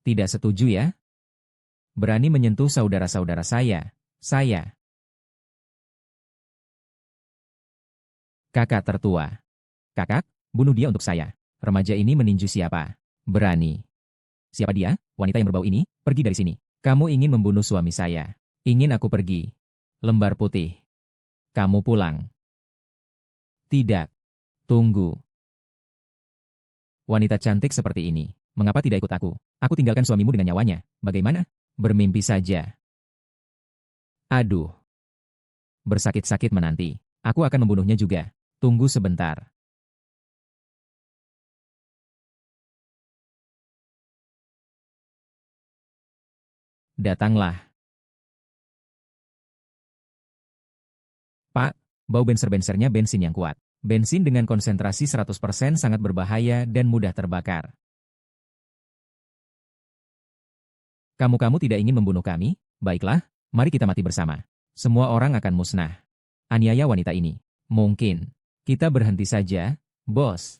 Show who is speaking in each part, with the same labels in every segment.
Speaker 1: Tidak setuju ya? Berani menyentuh saudara-saudara saya. Saya, kakak tertua. Kakak, bunuh dia untuk saya. Remaja ini meninju siapa? Berani. Siapa dia? Wanita yang berbau ini, pergi dari sini. Kamu ingin membunuh suami saya. Ingin aku pergi. Lembar putih. Kamu pulang. Tidak. Tunggu. Wanita cantik seperti ini. Mengapa tidak ikut aku? Aku tinggalkan suamimu dengan nyawanya. Bagaimana? Bermimpi saja. Aduh. Bersakit-sakit menanti. Aku akan membunuhnya juga. Tunggu sebentar. Datanglah. Pak, bau benser-bensernya bensin yang kuat. Bensin dengan konsentrasi 100% sangat berbahaya dan mudah terbakar. Kamu-kamu tidak ingin membunuh kami? Baiklah, mari kita mati bersama. Semua orang akan musnah. Aniaya wanita ini. Mungkin. Kita berhenti saja, bos.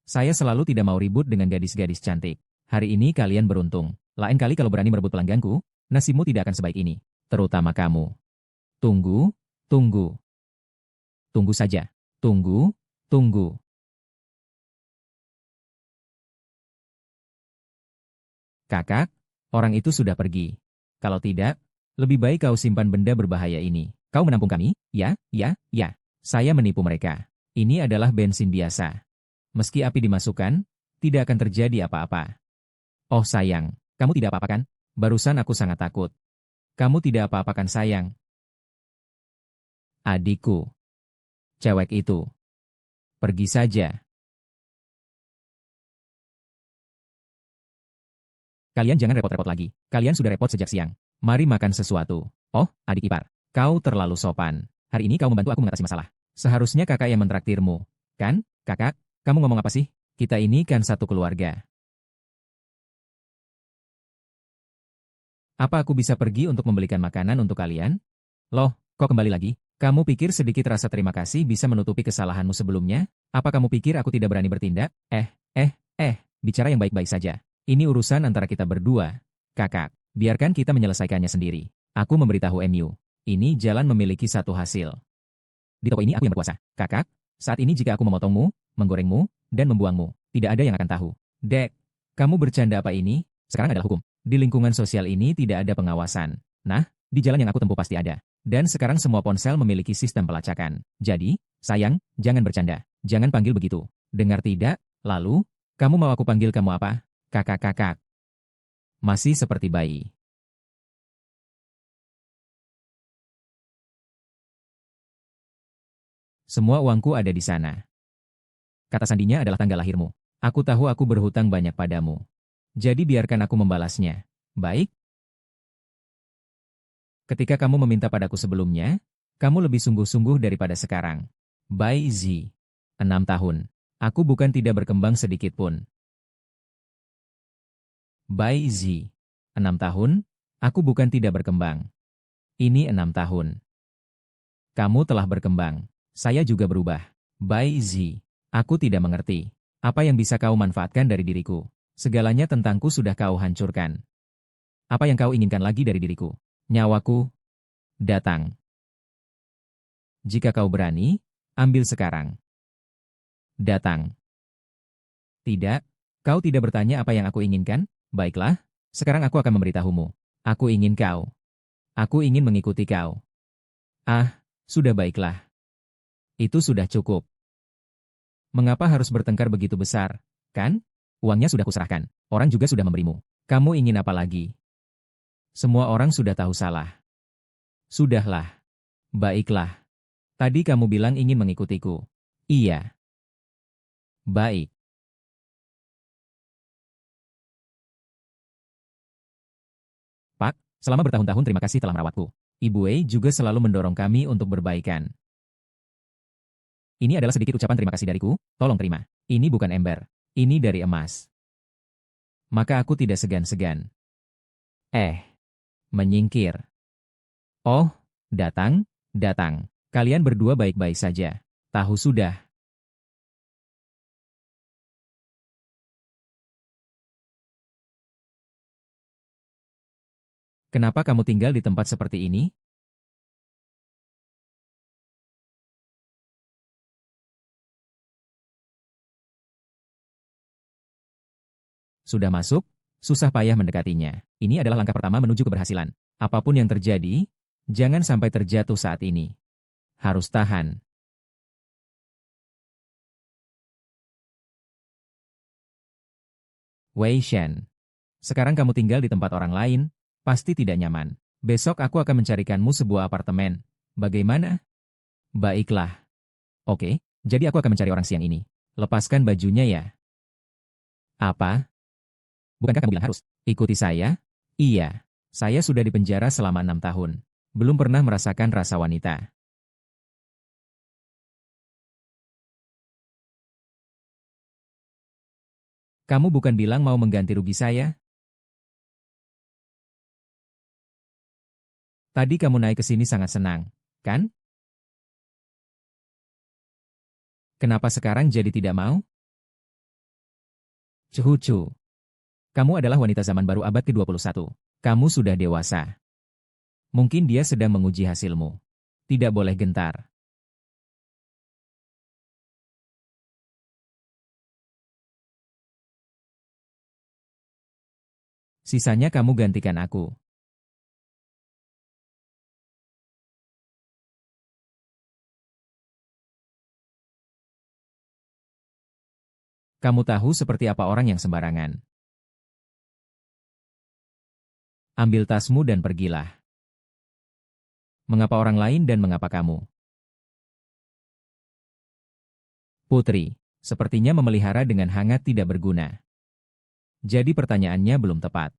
Speaker 1: Saya selalu tidak mau ribut dengan gadis-gadis cantik. Hari ini kalian beruntung. Lain kali kalau berani merebut pelangganku, nasibmu tidak akan sebaik ini. Terutama kamu. Tunggu, tunggu. Tunggu saja. Tunggu, tunggu. Kakak, orang itu sudah pergi. Kalau tidak, lebih baik kau simpan benda berbahaya ini. Kau menampung kami? Ya, ya, ya. Saya menipu mereka. Ini adalah bensin biasa. Meski api dimasukkan, tidak akan terjadi apa-apa. Oh sayang, kamu tidak apa-apa kan? Barusan aku sangat takut. Kamu tidak apa-apa kan sayang? Adikku. Cewek itu. Pergi saja. Kalian jangan repot-repot lagi. Kalian sudah repot sejak siang. Mari makan sesuatu. Oh, adik ipar. Kau terlalu sopan. Hari ini kau membantu aku mengatasi masalah. Seharusnya kakak yang mentraktirmu. Kan, kakak? Kamu ngomong apa sih? Kita ini kan satu keluarga. Apa aku bisa pergi untuk membelikan makanan untuk kalian? Loh, kok kembali lagi? Kamu pikir sedikit rasa terima kasih bisa menutupi kesalahanmu sebelumnya? Apa kamu pikir aku tidak berani bertindak? Bicara yang baik-baik saja. Ini urusan antara kita berdua. Kakak, biarkan kita menyelesaikannya sendiri. Aku memberitahu MU. Ini jalan memiliki satu hasil. Di toko ini aku yang berkuasa. Kakak, saat ini jika aku memotongmu, menggorengmu, dan membuangmu, tidak ada yang akan tahu. Dek, kamu bercanda apa ini? Sekarang adalah hukum. Di lingkungan sosial ini tidak ada pengawasan. Nah, di jalan yang aku tempuh pasti ada. Dan sekarang semua ponsel memiliki sistem pelacakan. Jadi, sayang, jangan bercanda. Jangan panggil begitu. Dengar tidak? Lalu, kamu mau aku panggil kamu apa? Kakak-kakak. Masih seperti bayi. Semua uangku ada di sana. Kata sandinya adalah tanggal lahirmu. Aku tahu aku berhutang banyak padamu. Jadi biarkan aku membalasnya. Baik? Ketika kamu meminta padaku sebelumnya, kamu lebih sungguh-sungguh daripada sekarang. Bai Zi. 6 tahun. Aku bukan tidak berkembang sedikit pun. Bai Zi. 6 tahun, aku bukan tidak berkembang. Ini 6 tahun. Kamu telah berkembang. Saya juga berubah. Bai Zi. Aku tidak mengerti. Apa yang bisa kau manfaatkan dari diriku? Segalanya tentangku sudah kau hancurkan. Apa yang kau inginkan lagi dari diriku? Nyawaku? Datang. Jika kau berani, ambil sekarang. Datang. Tidak, kau tidak bertanya apa yang aku inginkan? Baiklah, sekarang aku akan memberitahumu. Aku ingin kau. Aku ingin mengikuti kau. Ah, sudah baiklah. Itu sudah cukup. Mengapa harus bertengkar begitu besar, kan? Uangnya sudah kuserahkan. Orang juga sudah memberimu. Kamu ingin apa lagi? Semua orang sudah tahu salah. Sudahlah. Baiklah. Tadi kamu bilang ingin mengikutiku. Iya. Baik. Pak, selama bertahun-tahun terima kasih telah merawatku. Ibu Wei juga selalu mendorong kami untuk berbaikan. Ini adalah sedikit ucapan terima kasih dariku, tolong terima. Ini bukan ember. Ini dari emas. Maka aku tidak segan-segan. Menyingkir. Oh, datang, datang. Kalian berdua baik-baik saja. Tahu sudah. Kenapa kamu tinggal di tempat seperti ini? Sudah masuk? Susah payah mendekatinya. Ini adalah langkah pertama menuju keberhasilan. Apapun yang terjadi, jangan sampai terjatuh saat ini. Harus tahan. Wei Shen, sekarang kamu tinggal di tempat orang lain, pasti tidak nyaman. Besok aku akan mencarikanmu sebuah apartemen. Bagaimana? Baiklah. Oke, jadi aku akan mencari orang siang ini. Lepaskan bajunya ya. Apa? Bukankah kamu bilang harus? Ikuti saya? Iya. Saya sudah di penjara selama 6 tahun. Belum pernah merasakan rasa wanita. Kamu bukan bilang mau mengganti rugi saya? Tadi kamu naik ke sini sangat senang, kan? Kenapa sekarang jadi tidak mau? Cucu, kamu adalah wanita zaman baru abad ke-21. Kamu sudah dewasa. Mungkin dia sedang menguji hasilmu. Tidak boleh gentar. Sisanya kamu gantikan aku. Kamu tahu seperti apa orang yang sembarangan. Ambil tasmu dan pergilah. Mengapa orang lain dan mengapa kamu? Putri, sepertinya memelihara dengan hangat tidak berguna. Jadi pertanyaannya belum tepat.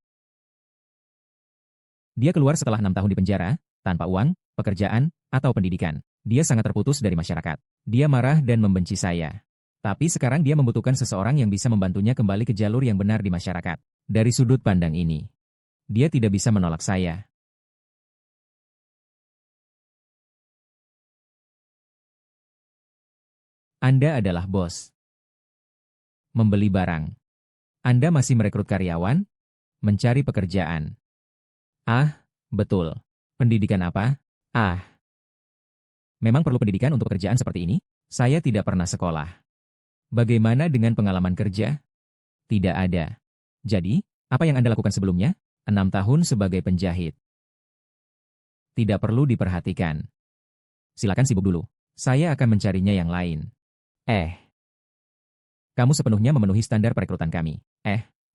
Speaker 1: Dia keluar setelah 6 tahun di penjara, tanpa uang, pekerjaan, atau pendidikan. Dia sangat terputus dari masyarakat. Dia marah dan membenci saya. Tapi sekarang dia membutuhkan seseorang yang bisa membantunya kembali ke jalur yang benar di masyarakat. Dari sudut pandang ini, dia tidak bisa menolak saya. Anda adalah bos. Membeli barang. Anda masih merekrut karyawan? Mencari pekerjaan. Ah, betul. Pendidikan apa? Ah, memang perlu pendidikan untuk pekerjaan seperti ini? Saya tidak pernah sekolah. Bagaimana dengan pengalaman kerja? Tidak ada. Jadi, apa yang Anda lakukan sebelumnya? 6 tahun sebagai penjahit. Tidak perlu diperhatikan. Silakan sibuk dulu. Saya akan mencarinya yang lain. Eh, kamu sepenuhnya memenuhi standar perekrutan kami.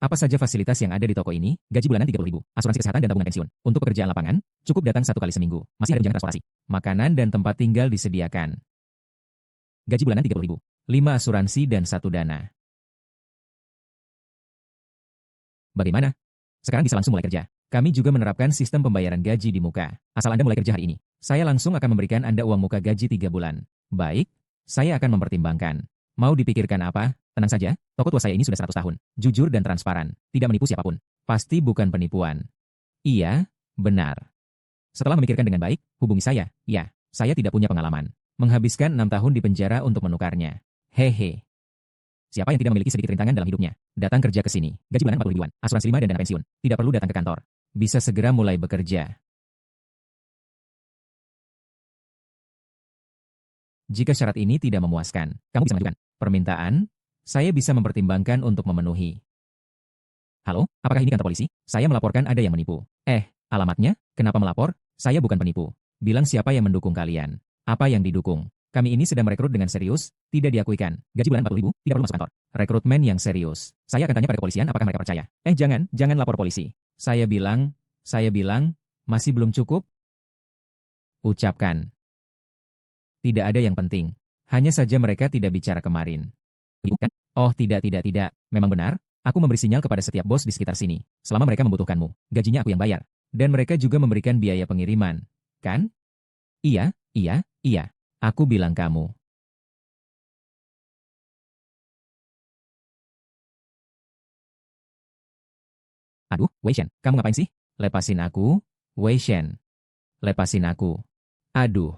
Speaker 1: Apa saja fasilitas yang ada di toko ini? Gaji bulanan 30.000, asuransi kesehatan dan tabungan pensiun. Untuk pekerjaan lapangan, cukup datang 1 kali seminggu. Masih ada tunjangan transportasi. Makanan dan tempat tinggal disediakan. Gaji bulanan 30.000, 5 asuransi dan 1 dana. Bagaimana? Sekarang bisa langsung mulai kerja. Kami juga menerapkan sistem pembayaran gaji di muka. Asal Anda mulai kerja hari ini, saya langsung akan memberikan Anda uang muka gaji 3 bulan. Baik, saya akan mempertimbangkan. Mau dipikirkan apa? Tenang saja, toko tua saya ini sudah 100 tahun. Jujur dan transparan. Tidak menipu siapapun. Pasti bukan penipuan. Iya, benar. Setelah memikirkan dengan baik, hubungi saya. Ya, saya tidak punya pengalaman. Menghabiskan 6 tahun di penjara untuk menukarnya. Hehe. Siapa yang tidak memiliki sedikit rintangan dalam hidupnya? Datang kerja ke sini. Gaji bulanan 40 ribuan, asuransi 5 dan dana pensiun. Tidak perlu datang ke kantor. Bisa segera mulai bekerja. Jika syarat ini tidak memuaskan, kamu bisa mengajukan permintaan. Saya bisa mempertimbangkan untuk memenuhi. Halo, apakah ini kantor polisi? Saya melaporkan ada yang menipu. Alamatnya? Kenapa melapor? Saya bukan penipu. Bilang siapa yang mendukung kalian. Apa yang didukung? Kami ini sedang merekrut dengan serius, tidak diakuikan. Gaji bulan 40 ribu, tidak perlu masuk kantor. Rekrutmen yang serius. Saya akan tanya pada kepolisian apakah mereka percaya. Jangan lapor polisi. Saya bilang, masih belum cukup? Ucapkan. Tidak ada yang penting. Hanya saja mereka tidak bicara kemarin. Bukan? Oh tidak. Memang benar, aku memberi sinyal kepada setiap bos di sekitar sini. Selama mereka membutuhkanmu, gajinya aku yang bayar. Dan mereka juga memberikan biaya pengiriman. Kan? Iya. Aku bilang kamu. Aduh, Wei Shen, kamu ngapain sih? Lepasin aku, Wei Shen. Lepasin aku. Aduh.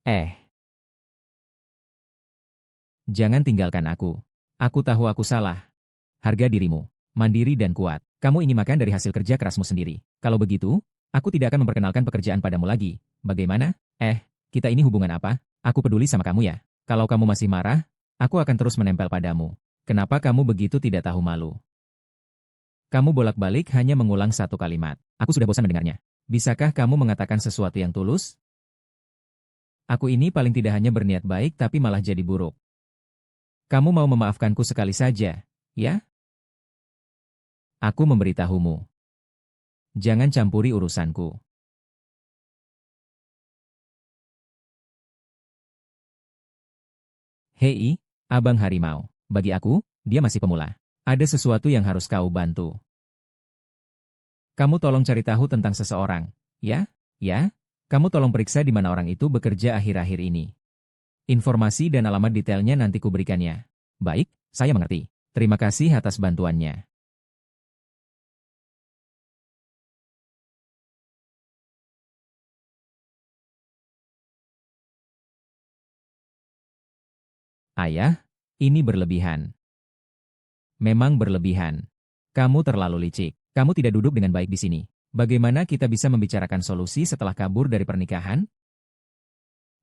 Speaker 1: Eh, Jangan tinggalkan aku. Aku tahu aku salah. Harga dirimu. Mandiri dan kuat. Kamu ingin makan dari hasil kerja kerasmu sendiri. Kalau begitu, aku tidak akan memperkenalkan pekerjaan padamu lagi. Bagaimana? Kita ini hubungan apa? Aku peduli sama kamu ya. Kalau kamu masih marah, aku akan terus menempel padamu. Kenapa kamu begitu tidak tahu malu? Kamu bolak-balik hanya mengulang satu kalimat. Aku sudah bosan mendengarnya. Bisakah kamu mengatakan sesuatu yang tulus? Aku ini paling tidak hanya berniat baik tapi malah jadi buruk. Kamu mau memaafkanku sekali saja, ya? Aku memberitahumu. Jangan campuri urusanku. Hei, Abang Harimau. Bagi aku, dia masih pemula. Ada sesuatu yang harus kau bantu. Kamu tolong cari tahu tentang seseorang, ya? Ya? Kamu tolong periksa di mana orang itu bekerja akhir-akhir ini. Informasi dan alamat detailnya nanti kuberikannya. Baik, saya mengerti. Terima kasih atas bantuannya. Ayah, ini berlebihan. Memang berlebihan. Kamu terlalu licik. Kamu tidak duduk dengan baik di sini. Bagaimana kita bisa membicarakan solusi setelah kabur dari pernikahan?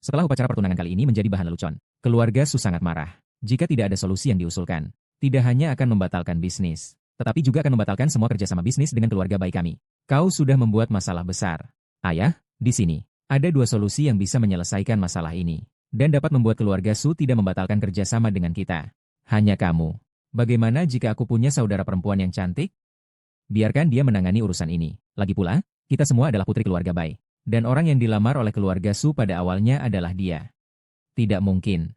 Speaker 1: Setelah upacara pertunangan kali ini menjadi bahan lelucon, keluarga Su sangat marah. Jika tidak ada solusi yang diusulkan, tidak hanya akan membatalkan bisnis, tetapi juga akan membatalkan semua kerjasama bisnis dengan keluarga baik kami. Kau sudah membuat masalah besar. Ayah, di sini, ada dua solusi yang bisa menyelesaikan masalah ini, dan dapat membuat keluarga Su tidak membatalkan kerjasama dengan kita. Hanya kamu. Bagaimana jika aku punya saudara perempuan yang cantik? Biarkan dia menangani urusan ini. Lagi pula, kita semua adalah putri keluarga Bai. Dan orang yang dilamar oleh keluarga Su pada awalnya adalah dia. Tidak mungkin.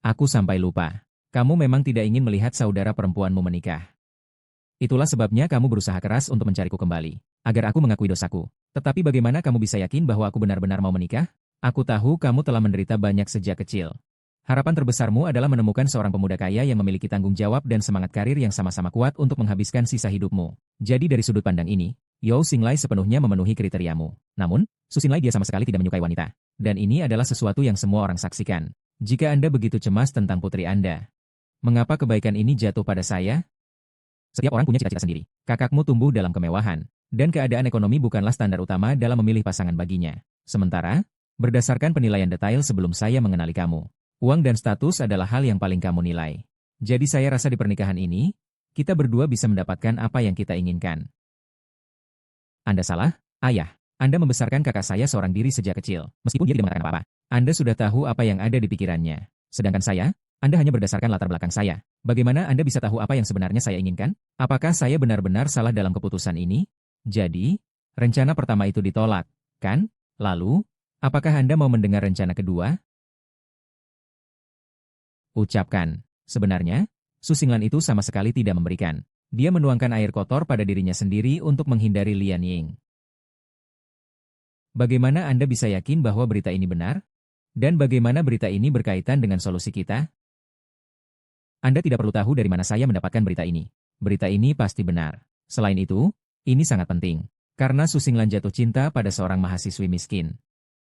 Speaker 1: Aku sampai lupa. Kamu memang tidak ingin melihat saudara perempuanmu menikah. Itulah sebabnya kamu berusaha keras untuk mencariku kembali, agar aku mengakui dosaku. Tetapi bagaimana kamu bisa yakin bahwa aku benar-benar mau menikah? Aku tahu kamu telah menderita banyak sejak kecil. Harapan terbesarmu adalah menemukan seorang pemuda kaya yang memiliki tanggung jawab dan semangat karir yang sama-sama kuat untuk menghabiskan sisa hidupmu. Jadi dari sudut pandang ini, Yao Xinglai sepenuhnya memenuhi kriteriamu. Namun, Su Xinglai dia sama sekali tidak menyukai wanita. Dan ini adalah sesuatu yang semua orang saksikan. Jika Anda begitu cemas tentang putri Anda, mengapa kebaikan ini jatuh pada saya? Setiap orang punya cita-cita sendiri. Kakakmu tumbuh dalam kemewahan, dan keadaan ekonomi bukanlah standar utama dalam memilih pasangan baginya. Sementara, berdasarkan penilaian detail sebelum saya mengenali kamu, uang dan status adalah hal yang paling kamu nilai. Jadi saya rasa di pernikahan ini, kita berdua bisa mendapatkan apa yang kita inginkan. Anda salah, ayah. Anda membesarkan kakak saya seorang diri sejak kecil, meskipun dia tidak mengatakan apa-apa. Anda sudah tahu apa yang ada di pikirannya. Sedangkan saya, Anda hanya berdasarkan latar belakang saya. Bagaimana Anda bisa tahu apa yang sebenarnya saya inginkan? Apakah saya benar-benar salah dalam keputusan ini? Jadi, rencana pertama itu ditolak, kan? Lalu, apakah Anda mau mendengar rencana kedua? Ucapkan. Sebenarnya, Su Xinglan itu sama sekali tidak memberikan. Dia menuangkan air kotor pada dirinya sendiri untuk menghindari Lian Ying. Bagaimana Anda bisa yakin bahwa berita ini benar? Dan bagaimana berita ini berkaitan dengan solusi kita? Anda tidak perlu tahu dari mana saya mendapatkan berita ini. Berita ini pasti benar. Selain itu, ini sangat penting. Karena Su Xinglan jatuh cinta pada seorang mahasiswi miskin.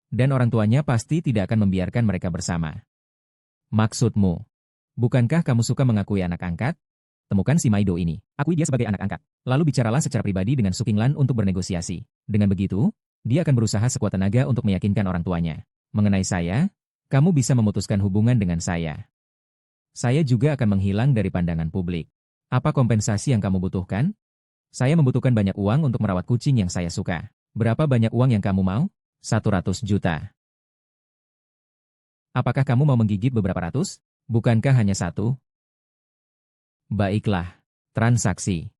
Speaker 1: Dan orang tuanya pasti tidak akan membiarkan mereka bersama. Maksudmu, bukankah kamu suka mengakui anak angkat? Temukan si Maido ini, akui dia sebagai anak angkat. Lalu bicaralah secara pribadi dengan Su Qinglan untuk bernegosiasi. Dengan begitu, dia akan berusaha sekuat tenaga untuk meyakinkan orang tuanya. Mengenai saya, kamu bisa memutuskan hubungan dengan saya. Saya juga akan menghilang dari pandangan publik. Apa kompensasi yang kamu butuhkan? Saya membutuhkan banyak uang untuk merawat kucing yang saya suka. Berapa banyak uang yang kamu mau? 100 juta. Apakah kamu mau menggigit beberapa ratus? Bukankah hanya satu? Baiklah, transaksi.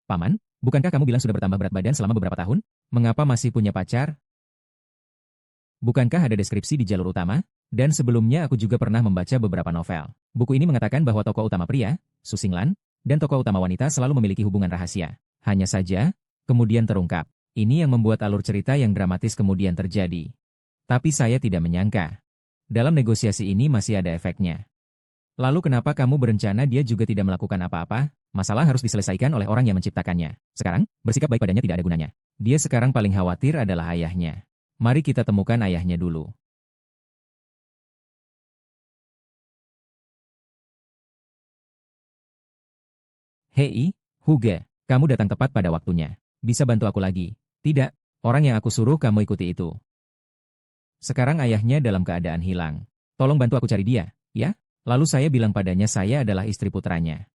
Speaker 1: Paman, bukankah kamu bilang sudah bertambah berat badan selama beberapa tahun? Mengapa masih punya pacar? Bukankah ada deskripsi di jalur utama? Dan sebelumnya aku juga pernah membaca beberapa novel. Buku ini mengatakan bahwa tokoh utama pria, Su Xinglan, dan tokoh utama wanita selalu memiliki hubungan rahasia. Hanya saja, kemudian terungkap. Ini yang membuat alur cerita yang dramatis kemudian terjadi. Tapi saya tidak menyangka. Dalam negosiasi ini masih ada efeknya. Lalu kenapa kamu berencana dia juga tidak melakukan apa-apa? Masalah harus diselesaikan oleh orang yang menciptakannya. Sekarang, bersikap baik padanya tidak ada gunanya. Dia sekarang paling khawatir adalah ayahnya. Mari kita temukan ayahnya dulu. Hei, Huge, kamu datang tepat pada waktunya. Bisa bantu aku lagi? Tidak, orang yang aku suruh kamu ikuti itu. Sekarang ayahnya dalam keadaan hilang. Tolong bantu aku cari dia, ya? Lalu saya bilang padanya saya adalah istri putranya.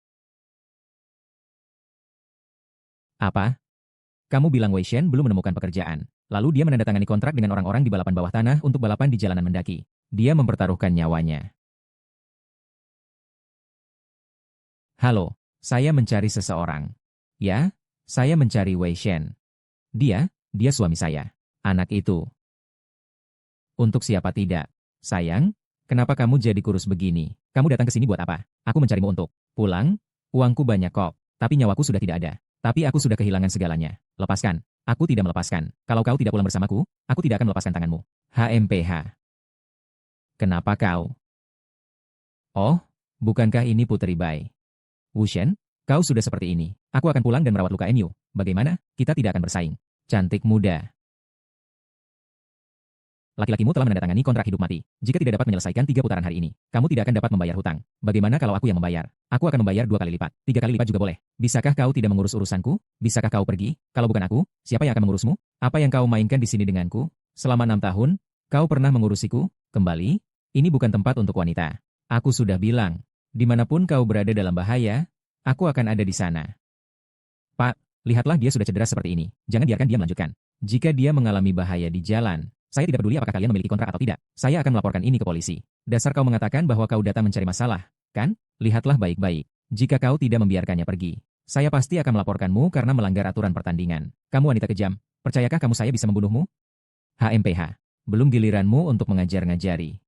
Speaker 1: Apa? Kamu bilang Wei Shen belum menemukan pekerjaan. Lalu dia menandatangani kontrak dengan orang-orang di balapan bawah tanah untuk balapan di jalanan mendaki. Dia mempertaruhkan nyawanya. Halo, saya mencari seseorang. Ya, saya mencari Wei Shen. Dia suami saya. Anak itu. Untuk siapa tidak? Sayang, kenapa kamu jadi kurus begini? Kamu datang ke sini buat apa? Aku mencarimu untuk pulang. Uangku banyak kok, tapi nyawaku sudah tidak ada. Tapi aku sudah kehilangan segalanya. Lepaskan. Aku tidak melepaskan. Kalau kau tidak pulang bersamaku, aku tidak akan melepaskan tanganmu. HMPH. Kenapa kau? Oh, bukankah ini Putri Bai? Wushen, kau sudah seperti ini. Aku akan pulang dan merawat luka Enyu. Bagaimana? Kita tidak akan bersaing. Cantik muda. Laki-lakimu telah menandatangani kontrak hidup mati. Jika tidak dapat menyelesaikan 3 putaran hari ini, kamu tidak akan dapat membayar hutang. Bagaimana kalau aku yang membayar? Aku akan membayar 2 kali lipat. 3 kali lipat juga boleh. Bisakah kau tidak mengurus urusanku? Bisakah kau pergi? Kalau bukan aku, siapa yang akan mengurusmu? Apa yang kau mainkan di sini denganku? Selama 6 tahun, kau pernah mengurusiku? Kembali? Ini bukan tempat untuk wanita. Aku sudah bilang, dimanapun kau berada dalam bahaya, aku akan ada di sana. Pak, lihatlah dia sudah cedera seperti ini. Jangan biarkan dia melanjutkan. Jika dia mengalami bahaya di jalan, saya tidak peduli apakah kalian memiliki kontrak atau tidak. Saya akan melaporkan ini ke polisi. Dasar kau mengatakan bahwa kau datang mencari masalah, kan? Lihatlah baik-baik. Jika kau tidak membiarkannya pergi, saya pasti akan melaporkanmu karena melanggar aturan pertandingan. Kamu wanita kejam. Percayakah kamu saya bisa membunuhmu? HMPH. Belum giliranmu untuk mengajar-ngajari.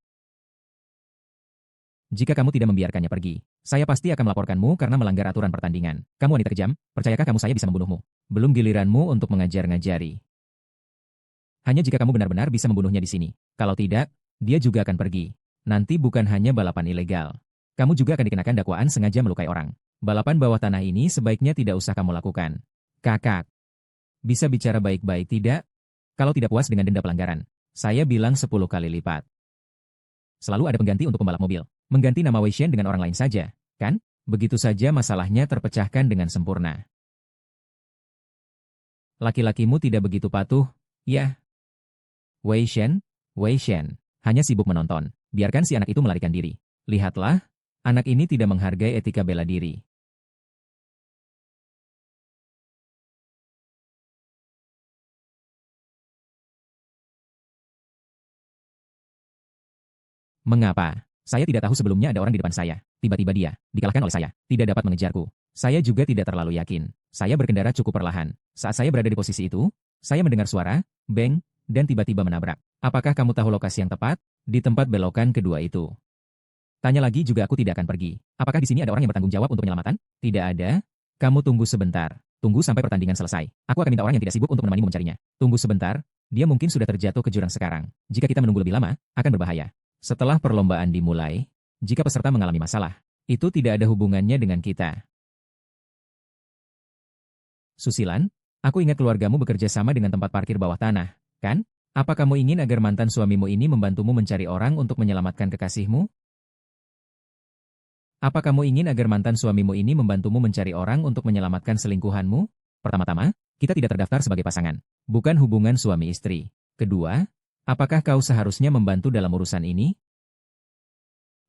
Speaker 1: Jika kamu tidak membiarkannya pergi, saya pasti akan melaporkanmu karena melanggar aturan pertandingan. Kamu wanita kejam. Percayakah kamu saya bisa membunuhmu? Belum giliranmu untuk mengajar-ngajari. Hanya jika kamu benar-benar bisa membunuhnya di sini. Kalau tidak, dia juga akan pergi. Nanti bukan hanya balapan ilegal. Kamu juga akan dikenakan dakwaan sengaja melukai orang. Balapan bawah tanah ini sebaiknya tidak usah kamu lakukan. Kakak, bisa bicara baik-baik tidak? Kalau tidak puas dengan denda pelanggaran, saya bilang 10 kali lipat. Selalu ada pengganti untuk pembalap mobil. Mengganti nama Wei Shen dengan orang lain saja, kan? Begitu saja masalahnya terpecahkan dengan sempurna. Laki-lakimu tidak begitu patuh, ya? Wei Shen, hanya sibuk menonton. Biarkan si anak itu melarikan diri. Lihatlah, anak ini tidak menghargai etika bela diri. Mengapa? Saya tidak tahu sebelumnya ada orang di depan saya. Tiba-tiba dia dikalahkan oleh saya. Tidak dapat mengejarku. Saya juga tidak terlalu yakin. Saya berkendara cukup perlahan. Saat saya berada di posisi itu, saya mendengar suara, beng, dan tiba-tiba menabrak. Apakah kamu tahu lokasi yang tepat? Di tempat belokan kedua itu. Tanya lagi juga aku tidak akan pergi. Apakah di sini ada orang yang bertanggung jawab untuk penyelamatan? Tidak ada. Kamu tunggu sebentar. Tunggu sampai pertandingan selesai. Aku akan minta orang yang tidak sibuk untuk menemanimu mencarinya. Tunggu sebentar. Dia mungkin sudah terjatuh ke jurang sekarang. Jika kita menunggu lebih lama, akan berbahaya. Setelah perlombaan dimulai, jika peserta mengalami masalah, itu tidak ada hubungannya dengan kita. Susilan, aku ingat keluargamu bekerja sama dengan tempat parkir bawah tanah, kan? Apa kamu ingin agar mantan suamimu ini membantumu mencari orang untuk menyelamatkan kekasihmu? Apa kamu ingin agar mantan suamimu ini membantumu mencari orang untuk menyelamatkan selingkuhanmu? Pertama-tama, kita tidak terdaftar sebagai pasangan. Bukan hubungan suami istri. Kedua, apakah kau seharusnya membantu dalam urusan ini?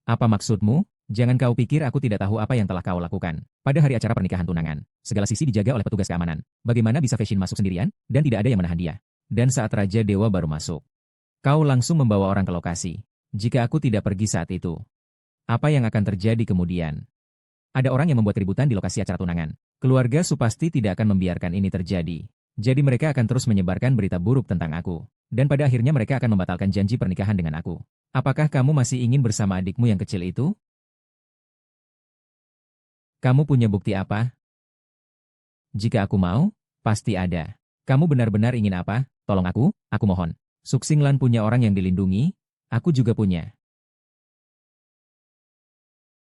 Speaker 1: Apa maksudmu? Jangan kau pikir aku tidak tahu apa yang telah kau lakukan. Pada hari acara pernikahan tunangan, segala sisi dijaga oleh petugas keamanan. Bagaimana bisa Fashion masuk sendirian, dan tidak ada yang menahan dia? Dan saat Raja Dewa baru masuk, kau langsung membawa orang ke lokasi. Jika aku tidak pergi saat itu, apa yang akan terjadi kemudian? Ada orang yang membuat keributan di lokasi acara tunangan. Keluarga Su pasti tidak akan membiarkan ini terjadi. Jadi mereka akan terus menyebarkan berita buruk tentang aku. Dan pada akhirnya mereka akan membatalkan janji pernikahan dengan aku. Apakah kamu masih ingin bersama adikmu yang kecil itu? Kamu punya bukti apa? Jika aku mau, pasti ada. Kamu benar-benar ingin apa? Tolong aku mohon. Suksinglan punya orang yang dilindungi, aku juga punya.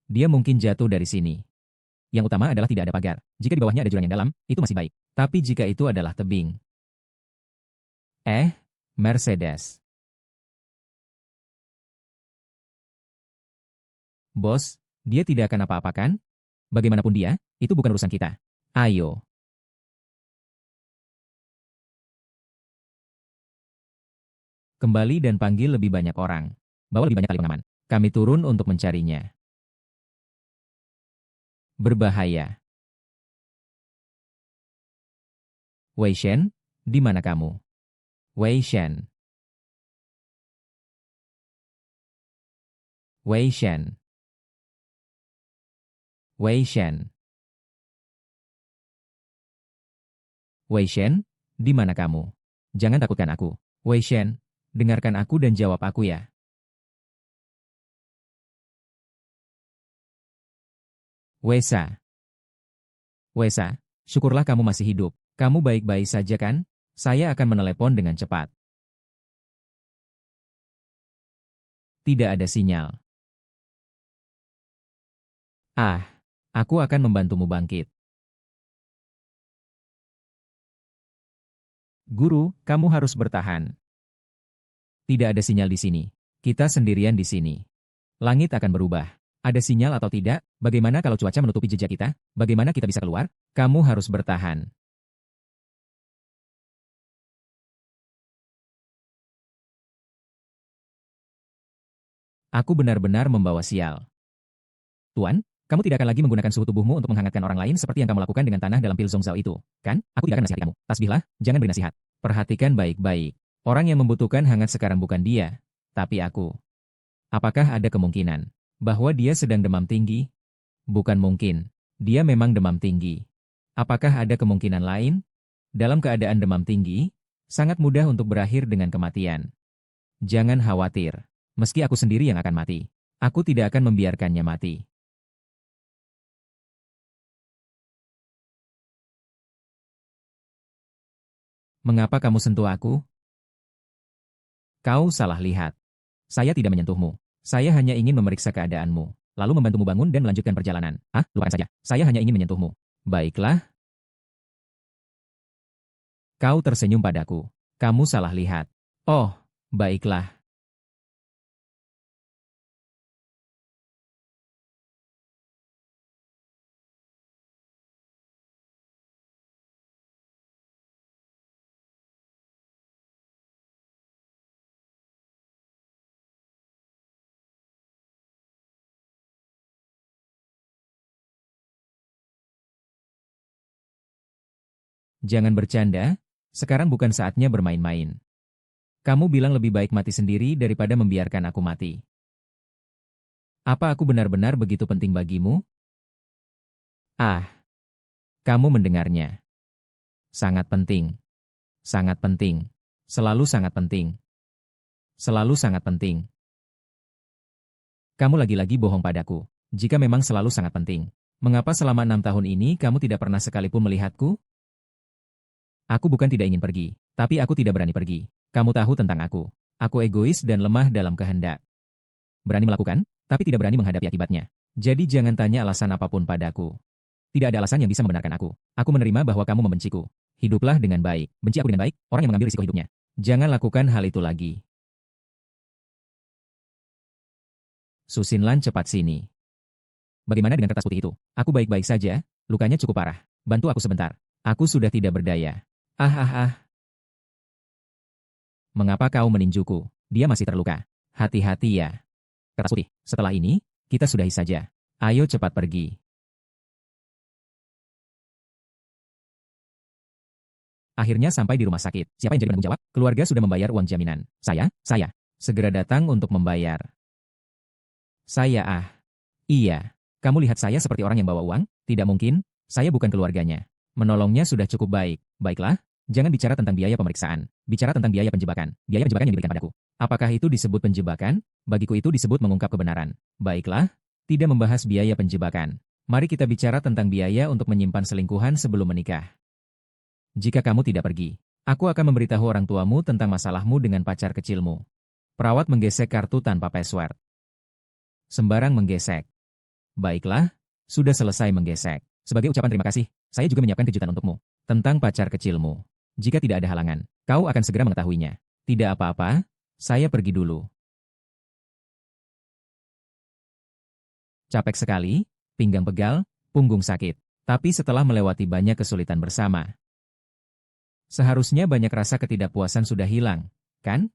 Speaker 1: Dia mungkin jatuh dari sini. Yang utama adalah tidak ada pagar. Jika di bawahnya ada jurang yang dalam, itu masih baik. Tapi jika itu adalah tebing. Mercedes. Bos, dia tidak akan apa-apa kan? Bagaimanapun dia, itu bukan urusan kita. Ayo. Kembali dan panggil lebih banyak orang. Bawa lebih banyak tali pengaman. Kami turun untuk mencarinya. Berbahaya. Wei Shen, di mana kamu? Wei Shen. Wei Shen. Wei Shen. Wei Shen, di mana kamu? Jangan takutkan aku. Wei Shen, dengarkan aku dan jawab aku ya. Wesa. Wesa, syukurlah kamu masih hidup. Kamu baik-baik saja kan? Saya akan menelepon dengan cepat. Tidak ada sinyal. Ah, aku akan membantumu bangkit. Guru, kamu harus bertahan. Tidak ada sinyal di sini. Kita sendirian di sini. Langit akan berubah. Ada sinyal atau tidak? Bagaimana kalau cuaca menutupi jejak kita? Bagaimana kita bisa keluar? Kamu harus bertahan. Aku benar-benar membawa sial. Tuan, kamu tidak akan lagi menggunakan suhu tubuhmu untuk menghangatkan orang lain seperti yang kamu lakukan dengan tanah dalam pil Zhongzhao itu, kan? Aku tidak akan nasihati kamu. Tasbihlah, jangan beri nasihat. Perhatikan baik-baik. Orang yang membutuhkan hangat sekarang bukan dia, tapi aku. Apakah ada kemungkinan bahwa dia sedang demam tinggi? Bukan mungkin. Dia memang demam tinggi. Apakah ada kemungkinan lain? Dalam keadaan demam tinggi, sangat mudah untuk berakhir dengan kematian. Jangan khawatir. Meski aku sendiri yang akan mati, aku tidak akan membiarkannya mati. Mengapa kamu sentuh aku? Kau salah lihat. Saya tidak menyentuhmu. Saya hanya ingin memeriksa keadaanmu, lalu membantumu bangun dan melanjutkan perjalanan. Ah, lupakan saja. Saya hanya ingin menyentuhmu. Baiklah. Kau tersenyum padaku. Kamu salah lihat. Oh, baiklah. Jangan bercanda, sekarang bukan saatnya bermain-main. Kamu bilang lebih baik mati sendiri daripada membiarkan aku mati. Apa aku benar-benar begitu penting bagimu? Ah, kamu mendengarnya. Sangat penting. Sangat penting. Selalu sangat penting. Selalu sangat penting. Kamu lagi-lagi bohong padaku. Jika memang selalu sangat penting, mengapa selama 6 tahun ini kamu tidak pernah sekalipun melihatku? Aku bukan tidak ingin pergi, tapi aku tidak berani pergi. Kamu tahu tentang aku. Aku egois dan lemah dalam kehendak. Berani melakukan, tapi tidak berani menghadapi akibatnya. Jadi jangan tanya alasan apapun padaku. Tidak ada alasan yang bisa membenarkan aku. Aku menerima bahwa kamu membenciku. Hiduplah dengan baik. Benci aku dengan baik, orang yang mengambil risiko hidupnya. Jangan lakukan hal itu lagi. Susinlan, cepat sini. Bagaimana dengan kertas putih itu? Aku baik-baik saja, lukanya cukup parah. Bantu aku sebentar. Aku sudah tidak berdaya. Ah ah ah. Mengapa kau meninjuku? Dia masih terluka. Hati-hati ya. Kertas putih. Setelah ini, kita sudahi saja. Ayo cepat pergi. Akhirnya sampai di rumah sakit. Siapa yang jadi penanggung jawab? Keluarga sudah membayar uang jaminan. Saya. Segera datang untuk membayar. Saya Iya. Kamu lihat saya seperti orang yang bawa uang? Tidak mungkin. Saya bukan keluarganya. Menolongnya sudah cukup baik. Baiklah. Jangan bicara tentang biaya pemeriksaan. Bicara tentang biaya penjebakan. Biaya penjebakan yang diberikan padaku. Apakah itu disebut penjebakan? Bagiku itu disebut mengungkap kebenaran. Baiklah. Tidak membahas biaya penjebakan. Mari kita bicara tentang biaya untuk menyimpan selingkuhan sebelum menikah. Jika kamu tidak pergi, aku akan memberitahu orang tuamu tentang masalahmu dengan pacar kecilmu. Perawat menggesek kartu tanpa password. Sembarang menggesek. Baiklah, sudah selesai menggesek. Sebagai ucapan terima kasih, saya juga menyiapkan kejutan untukmu. Tentang pacar kecilmu. Jika tidak ada halangan, kau akan segera mengetahuinya. Tidak apa-apa, saya pergi dulu. Capek sekali, pinggang pegal, punggung sakit. Tapi setelah melewati banyak kesulitan bersama, seharusnya banyak rasa ketidakpuasan sudah hilang, kan?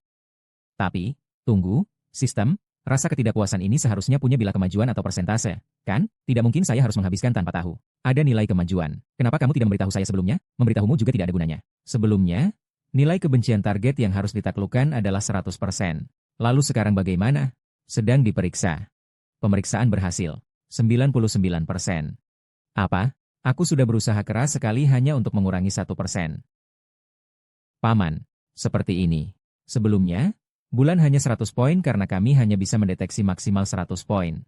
Speaker 1: Tapi, tunggu, sistem, rasa ketidakpuasan ini seharusnya punya bilah kemajuan atau persentase, kan? Tidak mungkin saya harus menghabiskan tanpa tahu. Ada nilai kemajuan. Kenapa kamu tidak memberitahu saya sebelumnya? Memberitahumu juga tidak ada gunanya. Sebelumnya, nilai kebencian target yang harus ditaklukkan adalah 100%. Lalu sekarang bagaimana? Sedang diperiksa. Pemeriksaan berhasil. 99%. Apa? Aku sudah berusaha keras sekali hanya untuk mengurangi 1%. Paman, seperti ini. Sebelumnya, bulan hanya 100 poin karena kami hanya bisa mendeteksi maksimal 100 poin.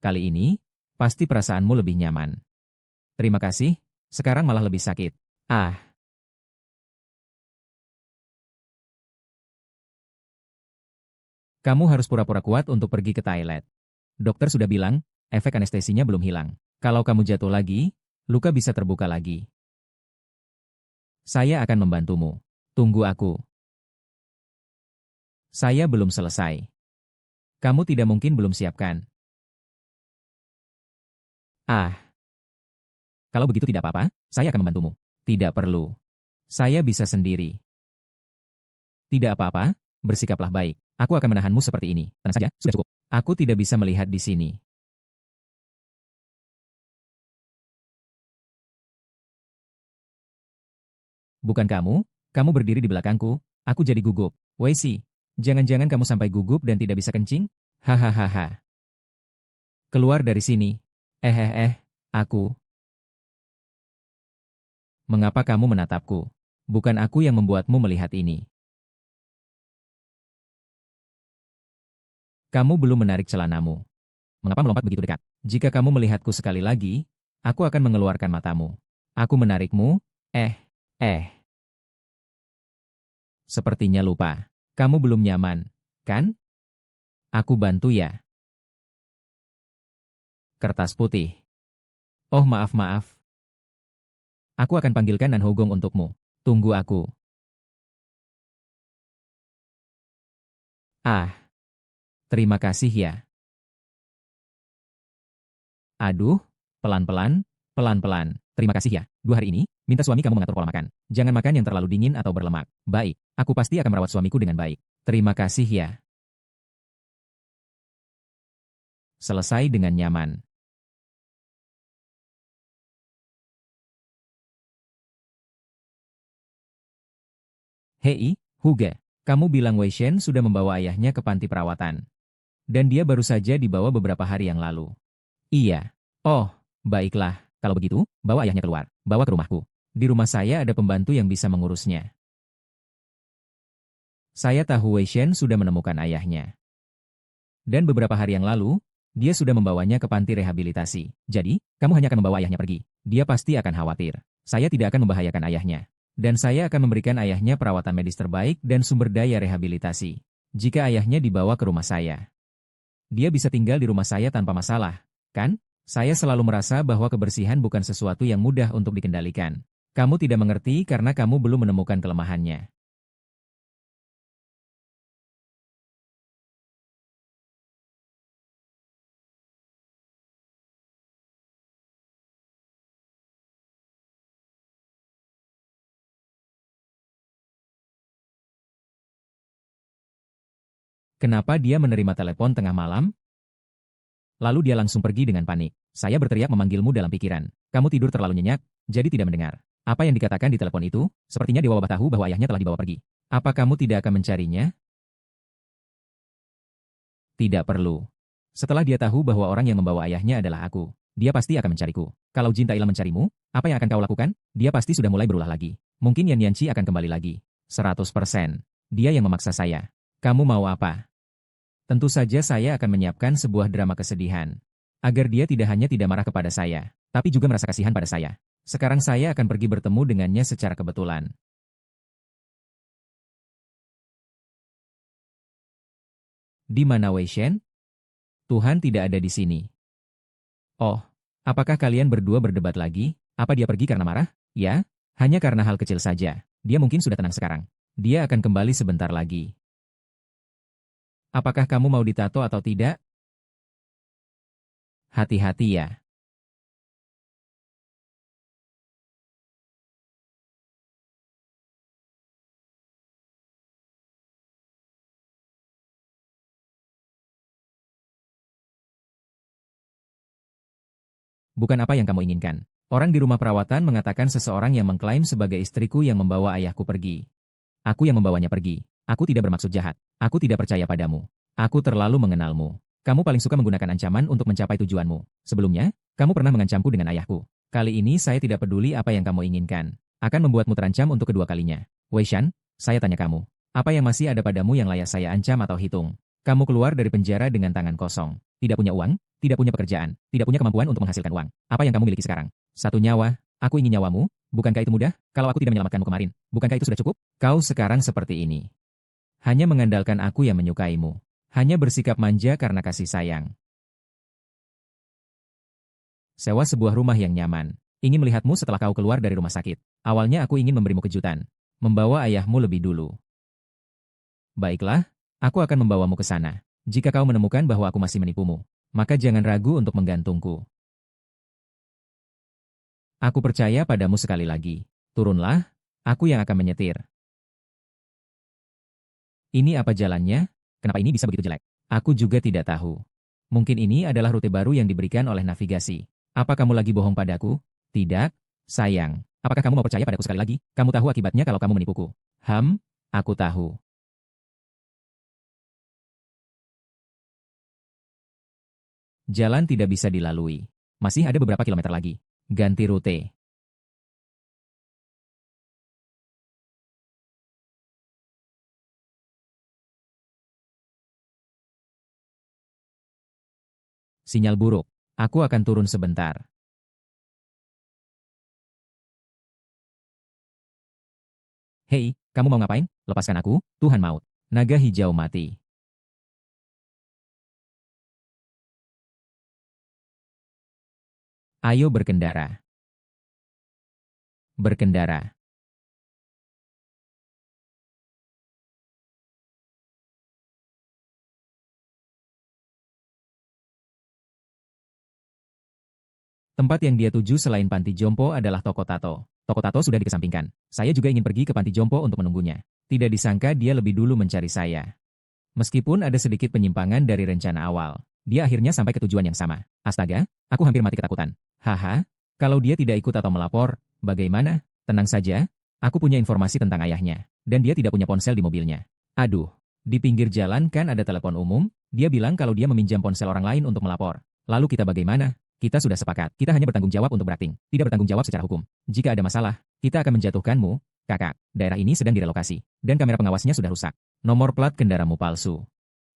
Speaker 1: Kali ini, pasti perasaanmu lebih nyaman. Terima kasih, sekarang malah lebih sakit. Ah, kamu harus pura-pura kuat untuk pergi ke toilet. Dokter sudah bilang, efek anestesinya belum hilang. Kalau kamu jatuh lagi, luka bisa terbuka lagi. Saya akan membantumu. Tunggu aku. Saya belum selesai. Kamu tidak mungkin belum siapkan. Ah, kalau begitu tidak apa-apa, saya akan membantumu. Tidak perlu. Saya bisa sendiri. Tidak apa-apa, bersikaplah baik. Aku akan menahanmu seperti ini. Tenang saja, sudah cukup. Aku tidak bisa melihat di sini. Bukan kamu berdiri di belakangku, aku jadi gugup. Weisi, jangan-jangan kamu sampai gugup dan tidak bisa kencing? Hahaha. Keluar dari sini. Aku. Mengapa kamu menatapku? Bukan aku yang membuatmu melihat ini. Kamu belum menarik celanamu. Mengapa melompat begitu dekat? Jika kamu melihatku sekali lagi, aku akan mengeluarkan matamu. Aku menarikmu, eh. Sepertinya lupa. Kamu belum nyaman, kan? Aku bantu ya. Kertas putih. Oh maaf. Aku akan panggilkan Nan Hogong untukmu. Tunggu aku. Ah, terima kasih ya. Aduh, pelan-pelan. Terima kasih ya. 2 hari ini, minta suami kamu mengatur pola makan. Jangan makan yang terlalu dingin atau berlemak. Baik, aku pasti akan merawat suamiku dengan baik. Terima kasih ya. Selesai dengan nyaman. Hei, Huge, kamu bilang Wei Shen sudah membawa ayahnya ke panti perawatan. Dan dia baru saja dibawa beberapa hari yang lalu. Iya. Oh, baiklah. Kalau begitu, bawa ayahnya keluar. Bawa ke rumahku. Di rumah saya ada pembantu yang bisa mengurusnya. Saya tahu Wei Shen sudah menemukan ayahnya. Dan beberapa hari yang lalu, dia sudah membawanya ke panti rehabilitasi. Jadi, kamu hanya akan membawa ayahnya pergi. Dia pasti akan khawatir. Saya tidak akan membahayakan ayahnya. Dan saya akan memberikan ayahnya perawatan medis terbaik dan sumber daya rehabilitasi. Jika ayahnya dibawa ke rumah saya, dia bisa tinggal di rumah saya tanpa masalah, kan? Saya selalu merasa bahwa kebersihan bukan sesuatu yang mudah untuk dikendalikan. Kamu tidak mengerti karena kamu belum menemukan kelemahannya. Kenapa dia menerima telepon tengah malam? Lalu dia langsung pergi dengan panik. Saya berteriak memanggilmu dalam pikiran. Kamu tidur terlalu nyenyak, jadi tidak mendengar. Apa yang dikatakan di telepon itu? Sepertinya Dewa Wabah tahu bahwa ayahnya telah dibawa pergi. Apa kamu tidak akan mencarinya? Tidak perlu. Setelah dia tahu bahwa orang yang membawa ayahnya adalah aku, dia pasti akan mencariku. Kalau Jin Taila mencarimu, apa yang akan kau lakukan? Dia pasti sudah mulai berulah lagi. Mungkin Yan Yanci akan kembali lagi. 100%. Dia yang memaksa saya. Kamu mau apa? Tentu saja saya akan menyiapkan sebuah drama kesedihan. Agar dia tidak hanya tidak marah kepada saya, tapi juga merasa kasihan pada saya. Sekarang saya akan pergi bertemu dengannya secara kebetulan. Di mana Wei Shen? Tuhan tidak ada di sini. Oh, apakah kalian berdua berdebat lagi? Apa dia pergi karena marah? Ya, hanya karena hal kecil saja. Dia mungkin sudah tenang sekarang. Dia akan kembali sebentar lagi. Apakah kamu mau ditato atau tidak? Hati-hati ya. Bukan apa yang kamu inginkan. Orang di rumah perawatan mengatakan seseorang yang mengklaim sebagai istriku yang membawa ayahku pergi. Aku yang membawanya pergi. Aku tidak bermaksud jahat. Aku tidak percaya padamu. Aku terlalu mengenalmu. Kamu paling suka menggunakan ancaman untuk mencapai tujuanmu. Sebelumnya, kamu pernah mengancamku dengan ayahku. Kali ini saya tidak peduli apa yang kamu inginkan. Akan membuatmu terancam untuk kedua kalinya. Wei Shan, saya tanya kamu. Apa yang masih ada padamu yang layak saya ancam atau hitung? Kamu keluar dari penjara dengan tangan kosong. Tidak punya uang, tidak punya pekerjaan, tidak punya kemampuan untuk menghasilkan uang. Apa yang kamu miliki sekarang? Satu nyawa. Aku ingin nyawamu. Bukankah itu mudah? Kalau aku tidak menyelamatkanmu kemarin, bukankah itu sudah cukup? Kau sekarang seperti ini. Hanya mengandalkan aku yang menyukaimu. Hanya bersikap manja karena kasih sayang. Sewa sebuah rumah yang nyaman. Ingin melihatmu setelah kau keluar dari rumah sakit. Awalnya aku ingin memberimu kejutan. Membawa ayahmu lebih dulu. Baiklah, aku akan membawamu ke sana. Jika kau menemukan bahwa aku masih menipumu, maka jangan ragu untuk menggantungku. Aku percaya padamu sekali lagi. Turunlah, aku yang akan menyetir. Ini apa jalannya? Kenapa ini bisa begitu jelek? Aku juga tidak tahu. Mungkin ini adalah rute baru yang diberikan oleh navigasi. Apa kamu lagi bohong padaku? Tidak, sayang. Apakah kamu mau percaya padaku sekali lagi? Kamu tahu akibatnya kalau kamu menipuku. Aku tahu. Jalan tidak bisa dilalui. Masih ada beberapa kilometer lagi. Ganti rute. Sinyal buruk. Aku akan turun sebentar. Hei, kamu mau ngapain? Lepaskan aku, Tuhan maut. Naga hijau mati. Ayo berkendara. Berkendara. Tempat yang dia tuju selain panti jompo adalah toko tato. Toko tato sudah dikesampingkan. Saya juga ingin pergi ke panti jompo untuk menunggunya. Tidak disangka dia lebih dulu mencari saya. Meskipun ada sedikit penyimpangan dari rencana awal, dia akhirnya sampai ke tujuan yang sama. Astaga, aku hampir mati ketakutan. Haha, kalau dia tidak ikut atau melapor, bagaimana? Tenang saja, aku punya informasi tentang ayahnya, dan dia tidak punya ponsel di mobilnya. Aduh, di pinggir jalan kan ada telepon umum, dia bilang kalau dia meminjam ponsel orang lain untuk melapor. Lalu kita bagaimana? Kita sudah sepakat, kita hanya bertanggung jawab untuk berakting, tidak bertanggung jawab secara hukum. Jika ada masalah, kita akan menjatuhkanmu, kakak. Daerah ini sedang direlokasi, dan kamera pengawasnya sudah rusak. Nomor plat kendaramu palsu.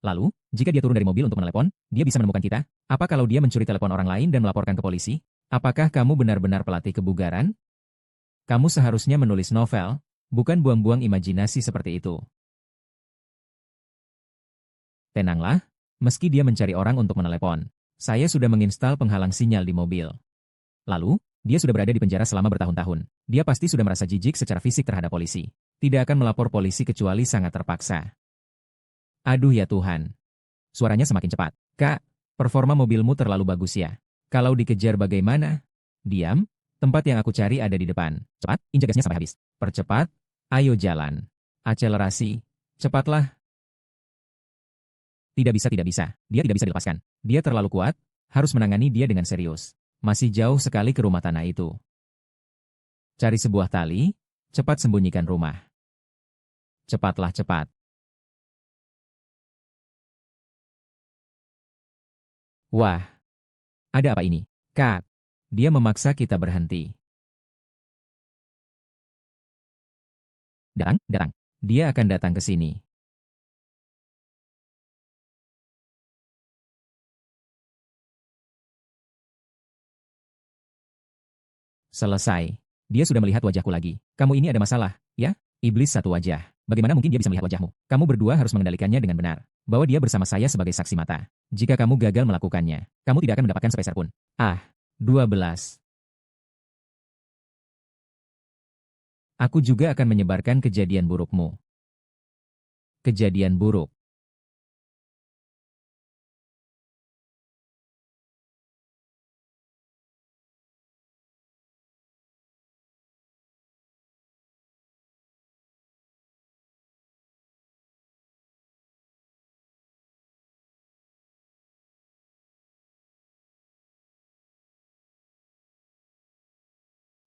Speaker 1: Lalu, jika dia turun dari mobil untuk menelepon, dia bisa menemukan kita. Apa kalau dia mencuri telepon orang lain dan melaporkan ke polisi? Apakah kamu benar-benar pelatih kebugaran? Kamu seharusnya menulis novel, bukan buang-buang imajinasi seperti itu. Tenanglah, meski dia mencari orang untuk menelepon. Saya sudah menginstal penghalang sinyal di mobil. Lalu, dia sudah berada di penjara selama bertahun-tahun. Dia pasti sudah merasa jijik secara fisik terhadap polisi. Tidak akan melapor polisi kecuali sangat terpaksa. Aduh ya Tuhan. Suaranya semakin cepat. Kak, performa mobilmu terlalu bagus ya. Kalau dikejar bagaimana? Diam, tempat yang aku cari ada di depan. Cepat, injak gasnya sampai habis. Percepat, ayo jalan. Akselerasi, cepatlah. Tidak bisa, tidak bisa. Dia tidak bisa dilepaskan. Dia terlalu kuat, harus menangani dia dengan serius. Masih jauh sekali ke rumah tanah itu. Cari sebuah tali, cepat sembunyikan rumah. Cepatlah cepat. Wah, ada apa ini? Kak, dia memaksa kita berhenti. Datang, datang. Dia akan datang ke sini. Selesai. Dia sudah melihat wajahku lagi. Kamu ini ada masalah, ya? Iblis satu wajah. Bagaimana mungkin dia bisa melihat wajahmu? Kamu berdua harus mengendalikannya dengan benar. Bawa dia bersama saya sebagai saksi mata. Jika kamu gagal melakukannya, kamu tidak akan mendapatkan sepeser pun. 12. Aku juga akan menyebarkan kejadian burukmu. Kejadian buruk.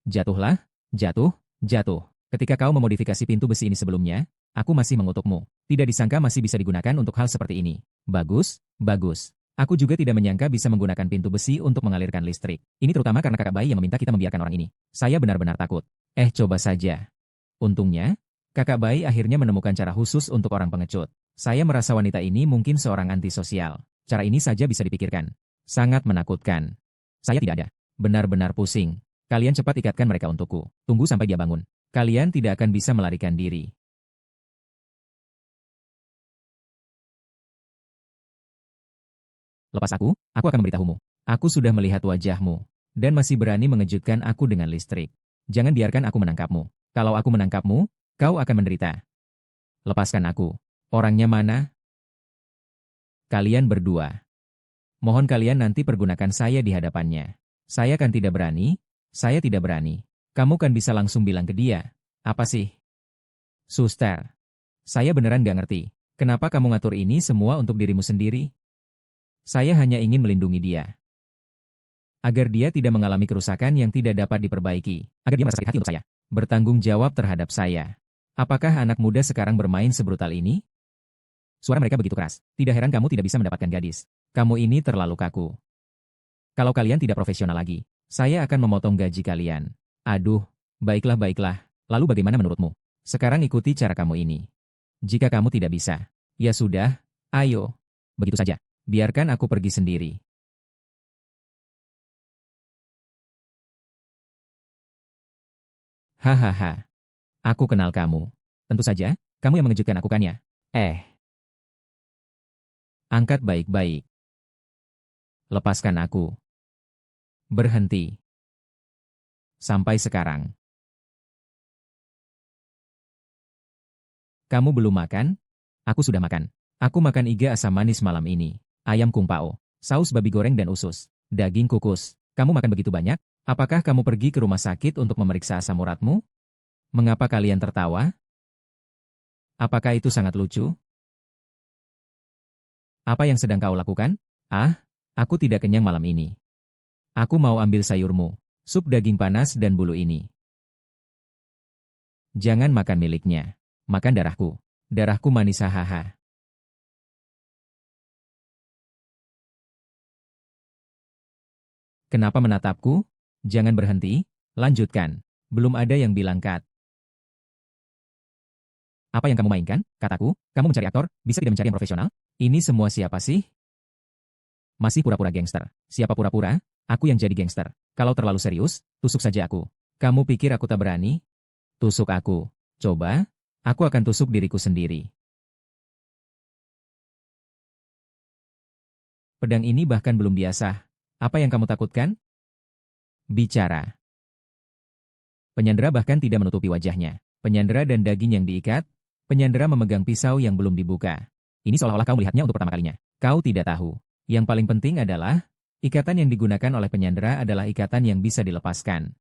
Speaker 1: Jatuhlah, jatuh, jatuh. Ketika kau memodifikasi pintu besi ini sebelumnya, aku masih mengutukmu. Tidak disangka masih bisa digunakan untuk hal seperti ini. Bagus, bagus. Aku juga tidak menyangka bisa menggunakan pintu besi untuk mengalirkan listrik. Ini terutama karena kakak bayi yang meminta kita membiarkan orang ini. Saya benar-benar takut. Coba saja. Untungnya, kakak bayi akhirnya menemukan cara khusus untuk orang pengecut. Saya merasa wanita ini mungkin seorang antisosial. Cara ini saja bisa dipikirkan. Sangat menakutkan. Saya tidak ada. Benar-benar pusing. Kalian cepat ikatkan mereka untukku. Tunggu sampai dia bangun. Kalian tidak akan bisa melarikan diri. Lepas aku akan memberitahumu. Aku sudah melihat wajahmu, dan masih berani mengejutkan aku dengan listrik. Jangan biarkan aku menangkapmu. Kalau aku menangkapmu, kau akan menderita. Lepaskan aku. Orangnya mana? Kalian berdua. Mohon kalian nanti pergunakan saya di hadapannya. Saya kan tidak berani. Saya tidak berani. Kamu kan bisa langsung bilang ke dia. Apa sih? Suster. Saya beneran gak ngerti. Kenapa kamu ngatur ini semua untuk dirimu sendiri? Saya hanya ingin melindungi dia. Agar dia tidak mengalami kerusakan yang tidak dapat diperbaiki. Agar dia merasa sakit hati untuk saya. Bertanggung jawab terhadap saya. Apakah anak muda sekarang bermain sebrutal ini? Suara mereka begitu keras. Tidak heran kamu tidak bisa mendapatkan gadis. Kamu ini terlalu kaku. Kalau kalian tidak profesional lagi, saya akan memotong gaji kalian. Aduh, baiklah. Lalu bagaimana menurutmu? Sekarang ikuti cara kamu ini. Jika kamu tidak bisa, ya sudah, ayo. Begitu saja. Biarkan aku pergi sendiri. Hahaha. Aku kenal kamu. Tentu saja, kamu yang mengejutkan aku kan ya? Angkat baik-baik. Lepaskan aku. Berhenti. Sampai sekarang. Kamu belum makan? Aku sudah makan. Aku makan iga asam manis malam ini. Ayam kung pao, saus babi goreng dan usus, daging kukus. Kamu makan begitu banyak? Apakah kamu pergi ke rumah sakit untuk memeriksa asam uratmu? Mengapa kalian tertawa? Apakah itu sangat lucu? Apa yang sedang kau lakukan? Aku tidak kenyang malam ini. Aku mau ambil sayurmu, sup daging panas dan bulu ini. Jangan makan miliknya. Makan darahku. Darahku manis hahaha. Kenapa menatapku? Jangan berhenti. Lanjutkan. Belum ada yang bilang cut. Apa yang kamu mainkan? Kataku, kamu mencari aktor, bisa tidak mencari yang profesional? Ini semua siapa sih? Masih pura-pura gangster. Siapa pura-pura? Aku yang jadi gangster. Kalau terlalu serius, tusuk saja aku. Kamu pikir aku tak berani? Tusuk aku. Coba, aku akan tusuk diriku sendiri. Pedang ini bahkan belum biasa. Apa yang kamu takutkan? Bicara. Penyandera bahkan tidak menutupi wajahnya. Penyandera dan daging yang diikat. Penyandera memegang pisau yang belum dibuka. Ini seolah-olah kau melihatnya untuk pertama kalinya. Kau tidak tahu. Yang paling penting adalah, ikatan yang digunakan oleh penyandera adalah ikatan yang bisa dilepaskan.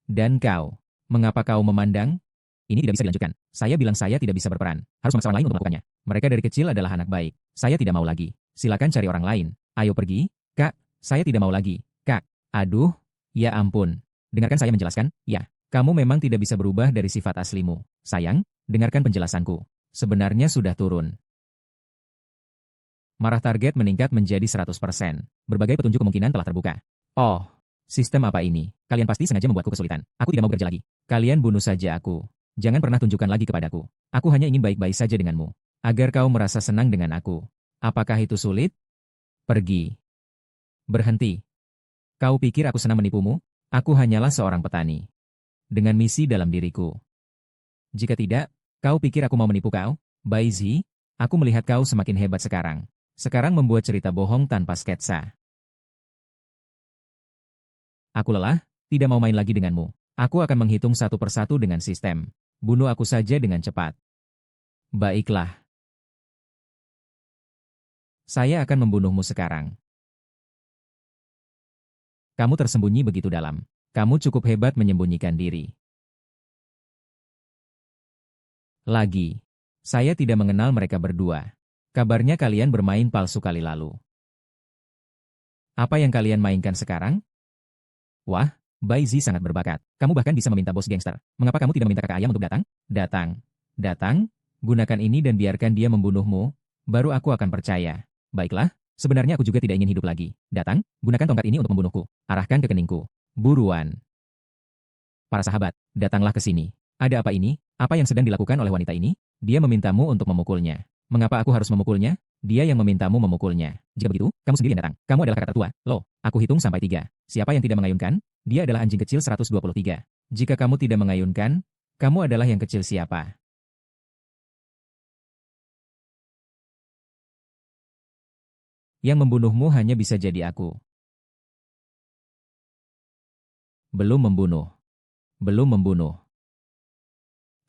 Speaker 1: Dan kau. Mengapa kau memandang? Ini tidak bisa dilanjutkan. Saya bilang saya tidak bisa berperan. Harus memaksa orang lain untuk melakukannya. Mereka dari kecil adalah anak baik. Saya tidak mau lagi. Silakan cari orang lain. Ayo pergi, Kak. Saya tidak mau lagi, Kak. Aduh, ya ampun. Dengarkan saya menjelaskan, ya. Kamu memang tidak bisa berubah dari sifat aslimu. Sayang, dengarkan penjelasanku. Sebenarnya sudah turun. Marah target meningkat menjadi 100%. Berbagai petunjuk kemungkinan telah terbuka. Oh, sistem apa ini? Kalian pasti sengaja membuatku kesulitan. Aku tidak mau bekerja lagi. Kalian bunuh saja aku. Jangan pernah tunjukkan lagi kepadaku. Aku hanya ingin baik-baik saja denganmu. Agar kau merasa senang dengan aku. Apakah itu sulit? Pergi. Berhenti. Kau pikir aku senang menipumu? Aku hanyalah seorang petani. Dengan misi dalam diriku. Jika tidak, kau pikir aku mau menipu kau? Baizi, aku melihat kau semakin hebat sekarang. Sekarang membuat cerita bohong tanpa sketsa. Aku lelah, tidak mau main lagi denganmu. Aku akan menghitung satu persatu dengan sistem. Bunuh aku saja dengan cepat. Baiklah, saya akan membunuhmu sekarang. Kamu tersembunyi begitu dalam. Kamu cukup hebat menyembunyikan diri. Lagi, saya tidak mengenal mereka berdua. Kabarnya kalian bermain palsu kali lalu. Apa yang kalian mainkan sekarang? Wah, Bai Zi sangat berbakat. Kamu bahkan bisa meminta bos gangster. Mengapa kamu tidak meminta kakak ayam untuk datang? Datang. Datang? Gunakan ini dan biarkan dia membunuhmu, baru aku akan percaya. Baiklah, sebenarnya aku juga tidak ingin hidup lagi. Datang, gunakan tongkat ini untuk membunuhku. Arahkan ke keningku. Buruan. Para sahabat, datanglah ke sini. Ada apa ini? Apa yang sedang dilakukan oleh wanita ini? Dia memintamu untuk memukulnya. Mengapa aku harus memukulnya? Dia yang memintamu memukulnya. Jika begitu, kamu sendiri yang datang. Kamu adalah kakak tertua. Loh, aku hitung sampai 3. Siapa yang tidak mengayunkan? Dia adalah anjing kecil 123. Jika kamu tidak mengayunkan, kamu adalah yang kecil siapa? Yang membunuhmu hanya bisa jadi aku. Belum membunuh. Belum membunuh.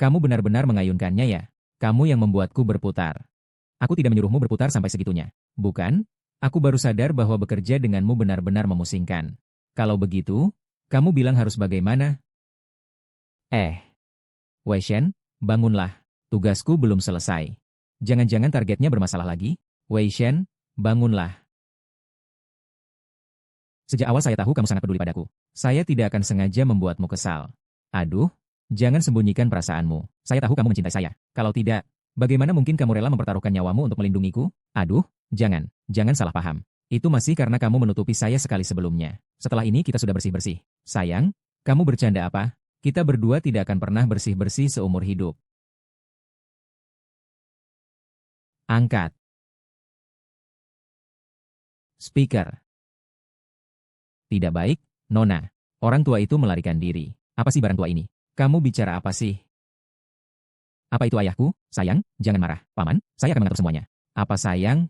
Speaker 1: Kamu benar-benar mengayunkannya ya? Kamu yang membuatku berputar. Aku tidak menyuruhmu berputar sampai segitunya. Bukan? Aku baru sadar bahwa bekerja denganmu benar-benar memusingkan. Kalau begitu, kamu bilang harus bagaimana? Wei Shen, bangunlah. Tugasku belum selesai. Jangan-jangan targetnya bermasalah lagi? Wei Shen, bangunlah. Sejak awal saya tahu kamu sangat peduli padaku. Saya tidak akan sengaja membuatmu kesal. Aduh, jangan sembunyikan perasaanmu. Saya tahu kamu mencintai saya. Kalau tidak, bagaimana mungkin kamu rela mempertaruhkan nyawamu untuk melindungiku? Aduh, jangan salah paham. Itu masih karena kamu menutupi saya sekali sebelumnya. Setelah ini kita sudah bersih-bersih. Sayang, kamu bercanda apa? Kita berdua tidak akan pernah bersih-bersih seumur hidup. Angkat. Speaker. Tidak baik, Nona. Orang tua itu melarikan diri. Apa sih barang tua ini? Kamu bicara apa sih? Apa itu ayahku? Sayang, jangan marah. Paman, saya akan mengatur semuanya. Apa sayang?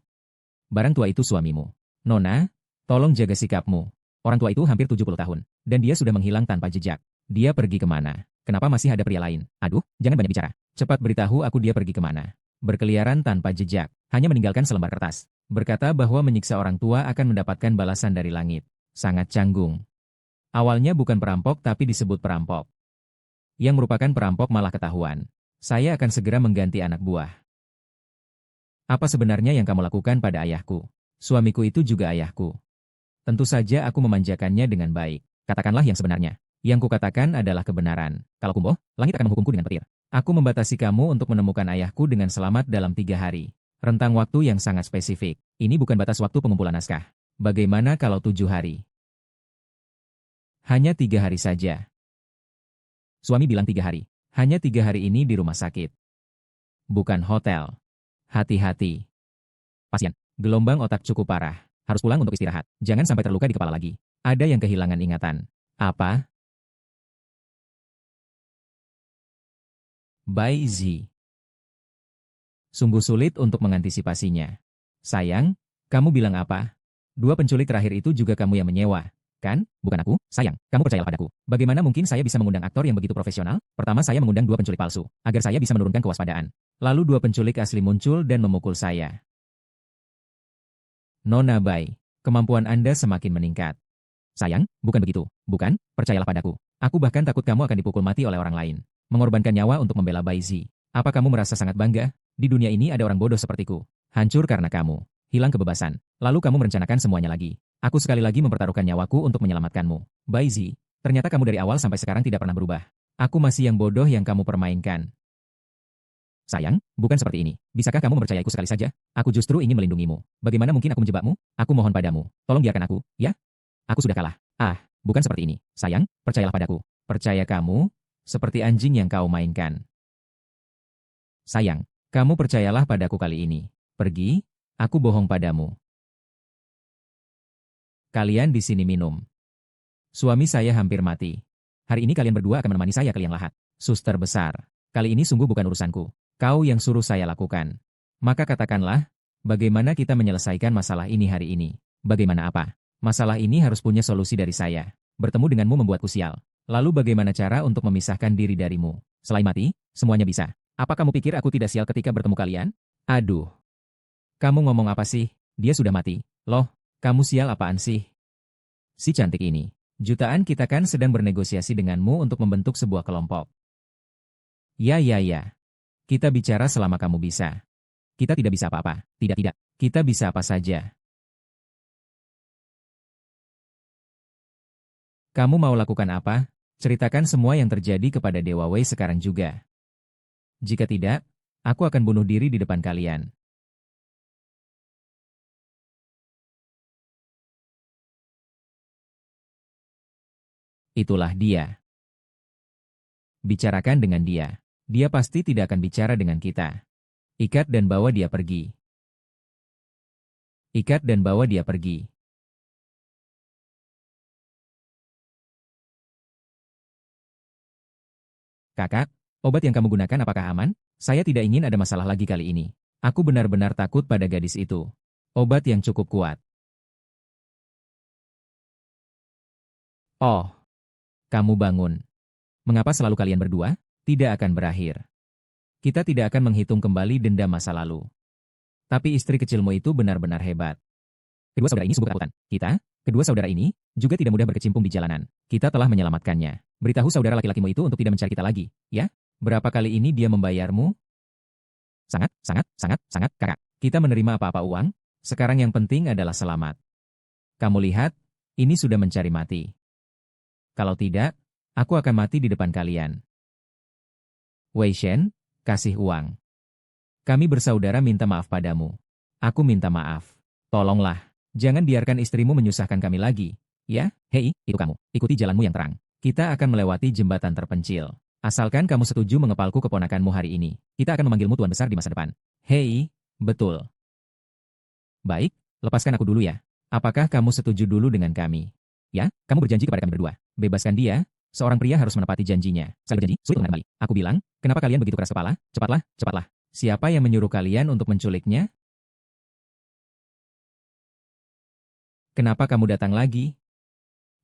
Speaker 1: Barang tua itu suamimu. Nona, tolong jaga sikapmu. Orang tua itu hampir 70 tahun. Dan dia sudah menghilang tanpa jejak. Dia pergi kemana? Kenapa masih ada pria lain? Aduh, jangan banyak bicara. Cepat beritahu aku dia pergi kemana. Berkeliaran tanpa jejak. Hanya meninggalkan selembar kertas. Berkata bahwa menyiksa orang tua akan mendapatkan balasan dari langit. Sangat canggung. Awalnya bukan perampok tapi disebut perampok. Yang merupakan perampok malah ketahuan. Saya akan segera mengganti anak buah. Apa sebenarnya yang kamu lakukan pada ayahku? Suamiku itu juga ayahku. Tentu saja aku memanjakannya dengan baik. Katakanlah yang sebenarnya. Yang kukatakan adalah kebenaran. Kalau kumboh, langit akan menghukumku dengan petir. Aku membatasi kamu untuk menemukan ayahku dengan selamat dalam 3 hari. Rentang waktu yang sangat spesifik. Ini bukan batas waktu pengumpulan naskah. Bagaimana kalau 7 hari? Hanya 3 hari saja. Suami bilang 3 hari. Hanya 3 hari ini di rumah sakit. Bukan hotel. Hati-hati. Pasien, gelombang otak cukup parah. Harus pulang untuk istirahat. Jangan sampai terluka di kepala lagi. Ada yang kehilangan ingatan. Apa? Bai Zi. Sungguh sulit untuk mengantisipasinya. Sayang, kamu bilang apa? 2 penculik terakhir itu juga kamu yang menyewa. Kan? Bukan aku, sayang. Kamu percayalah padaku. Bagaimana mungkin saya bisa mengundang aktor yang begitu profesional? Pertama saya mengundang 2 penculik palsu, agar saya bisa menurunkan kewaspadaan. Lalu 2 penculik asli muncul dan memukul saya. Nona Bai, kemampuan Anda semakin meningkat. Sayang, bukan begitu. Bukan, percayalah padaku. Aku bahkan takut kamu akan dipukul mati oleh orang lain. Mengorbankan nyawa untuk membela Bai Zi. Apa kamu merasa sangat bangga? Di dunia ini ada orang bodoh sepertiku. Hancur karena kamu. Hilang kebebasan. Lalu kamu merencanakan semuanya lagi. Aku sekali lagi mempertaruhkan nyawaku untuk menyelamatkanmu. Bai Zi, ternyata kamu dari awal sampai sekarang tidak pernah berubah. Aku masih yang bodoh yang kamu permainkan. Sayang, bukan seperti ini. Bisakah kamu mempercayaiku sekali saja? Aku justru ingin melindungimu. Bagaimana mungkin aku menjebakmu? Aku mohon padamu. Tolong biarkan aku, ya? Aku sudah kalah. Bukan seperti ini. Sayang, percayalah padaku. Percaya kamu, seperti anjing yang kau mainkan. Sayang, kamu percayalah padaku kali ini. Pergi, aku bohong padamu. Kalian di sini minum. Suami saya hampir mati. Hari ini kalian berdua akan menemani saya ke liang lahat. Suster besar, kali ini sungguh bukan urusanku. Kau yang suruh saya lakukan. Maka katakanlah, bagaimana kita menyelesaikan masalah ini hari ini? Bagaimana apa? Masalah ini harus punya solusi dari saya. Bertemu denganmu membuatku sial. Lalu bagaimana cara untuk memisahkan diri darimu? Selain mati, semuanya bisa. Apa kamu pikir aku tidak sial ketika bertemu kalian? Aduh, kamu ngomong apa sih? Dia sudah mati. Loh, kamu sial apaan sih? Si cantik ini. Jutaan kita kan sedang bernegosiasi denganmu untuk membentuk sebuah kelompok. Ya, ya, ya. Kita bicara selama kamu bisa. Kita tidak bisa apa-apa. Tidak, tidak. Kita bisa apa saja. Kamu mau lakukan apa? Ceritakan semua yang terjadi kepada Dewa Wei sekarang juga. Jika tidak, aku akan bunuh diri di depan kalian. Itulah dia. Bicarakan dengan dia. Dia pasti tidak akan bicara dengan kita. Ikat dan bawa dia pergi. Ikat dan bawa dia pergi. Kakak, obat yang kamu gunakan apakah aman? Saya tidak ingin ada masalah lagi kali ini. Aku benar-benar takut pada gadis itu. Obat yang cukup kuat. Oh, kamu bangun. Mengapa selalu kalian berdua? Tidak akan berakhir. Kita tidak akan menghitung kembali denda masa lalu. Tapi istri kecilmu itu benar-benar hebat. Kedua saudara ini sungguh ketakutan. Kedua saudara ini, juga tidak mudah berkecimpung di jalanan. Kita telah menyelamatkannya. Beritahu saudara laki-lakimu itu untuk tidak mencari kita lagi, ya? Berapa kali ini dia membayarmu? Sangat, sangat, sangat, sangat, kakak. Kita menerima apa-apa uang? Sekarang yang penting adalah selamat. Kamu lihat, ini sudah mencari mati. Kalau tidak, aku akan mati di depan kalian. Wei Shen, kasih uang. Kami bersaudara minta maaf padamu. Aku minta maaf. Tolonglah. Jangan biarkan istrimu menyusahkan kami lagi. Ya, hei, itu kamu. Ikuti jalanmu yang terang. Kita akan melewati jembatan terpencil. Asalkan kamu setuju mengepalku keponakanmu hari ini. Kita akan memanggilmu Tuan Besar di masa depan. Hei, betul. Baik, lepaskan aku dulu ya. Apakah kamu setuju dulu dengan kami? Ya, kamu berjanji kepada kami berdua. Bebaskan dia. Seorang pria harus menepati janjinya. Saya berjanji, sulit untuk kembali. Aku bilang, kenapa kalian begitu keras kepala? Cepatlah, cepatlah. Siapa yang menyuruh kalian untuk menculiknya? Kenapa kamu datang lagi?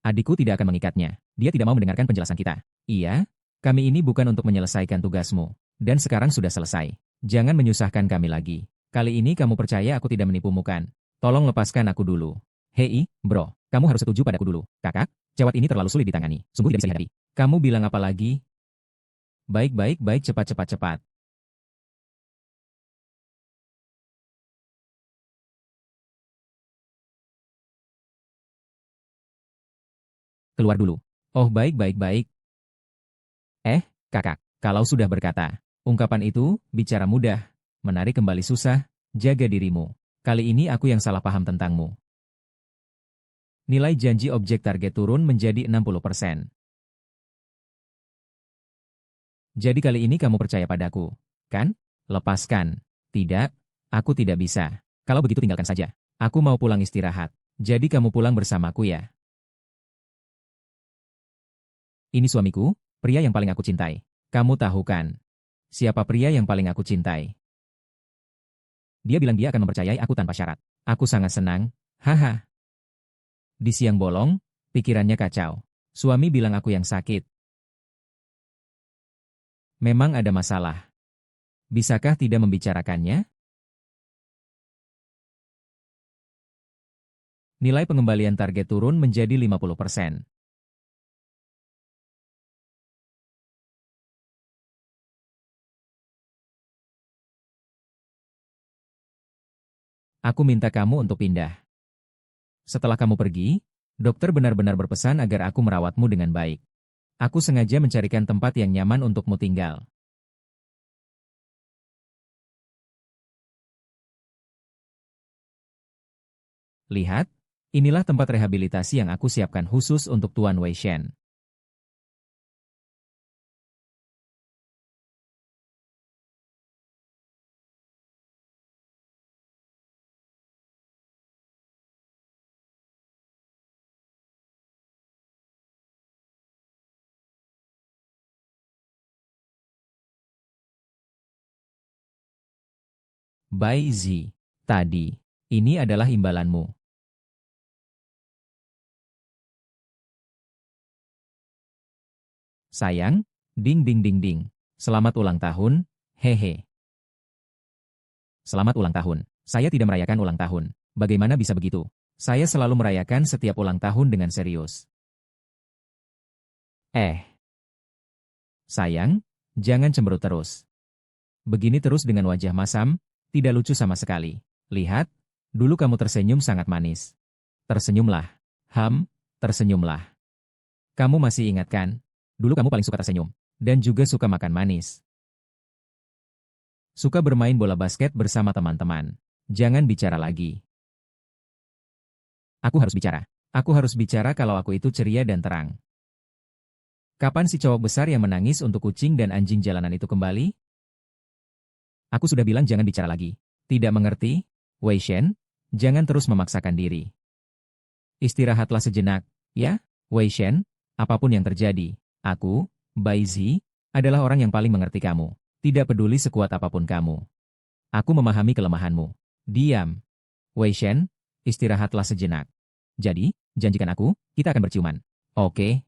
Speaker 1: Adikku tidak akan mengikatnya. Dia tidak mau mendengarkan penjelasan kita. Iya, kami ini bukan untuk menyelesaikan tugasmu. Dan sekarang sudah selesai. Jangan menyusahkan kami lagi. Kali ini kamu percaya aku tidak menipumu kan? Tolong lepaskan aku dulu. Hei, bro, kamu harus setuju padaku dulu. Kakak, cewek ini terlalu sulit ditangani. Sungguh tidak bisa dihadapi. Kamu bilang apa lagi? Baik, baik, baik, cepat, cepat, cepat. Keluar dulu. Oh, baik, baik, baik. Kakak, kalau sudah berkata, ungkapan itu, bicara mudah, menarik kembali susah, jaga dirimu. Kali ini aku yang salah paham tentangmu. Nilai janji objek target turun menjadi 60%. Jadi kali ini kamu percaya padaku, kan? Lepaskan. Tidak, aku tidak bisa. Kalau begitu tinggalkan saja. Aku mau pulang istirahat. Jadi kamu pulang bersamaku ya. Ini suamiku, pria yang paling aku cintai. Kamu tahu kan? Siapa pria yang paling aku cintai? Dia bilang dia akan mempercayai aku tanpa syarat. Aku sangat senang. Haha. Di siang bolong, pikirannya kacau. Suami bilang aku yang sakit. Memang ada masalah. Bisakah tidak membicarakannya? Nilai pengembalian target turun menjadi 50%. Aku minta kamu untuk pindah. Setelah kamu pergi, dokter benar-benar berpesan agar aku merawatmu dengan baik. Aku sengaja mencarikan tempat yang nyaman untukmu tinggal. Lihat, inilah tempat rehabilitasi yang aku siapkan khusus untuk Tuan Wei Shen. Bai Zi, tadi, ini adalah imbalanmu. Sayang, ding ding ding ding. Selamat ulang tahun, Hehe. Selamat ulang tahun. Saya tidak merayakan ulang tahun. Bagaimana bisa begitu? Saya selalu merayakan setiap ulang tahun dengan serius. Sayang, jangan cemberut terus. Begini terus dengan wajah masam, tidak lucu sama sekali. Lihat, dulu kamu tersenyum sangat manis. Tersenyumlah. Tersenyumlah. Kamu masih ingat kan? Dulu kamu paling suka tersenyum. Dan juga suka makan manis. Suka bermain bola basket bersama teman-teman. Jangan bicara lagi. Aku harus bicara. Aku harus bicara kalau aku itu ceria dan terang. Kapan si cowok besar yang menangis untuk kucing dan anjing jalanan itu kembali? Aku sudah bilang jangan bicara lagi. Tidak mengerti? Wei Shen, jangan terus memaksakan diri. Istirahatlah sejenak, ya? Wei Shen, apapun yang terjadi, aku, Bai Zi, adalah orang yang paling mengerti kamu. Tidak peduli sekuat apapun kamu. Aku memahami kelemahanmu. Diam. Wei Shen, istirahatlah sejenak. Jadi, janjikan aku, kita akan berciuman. Oke.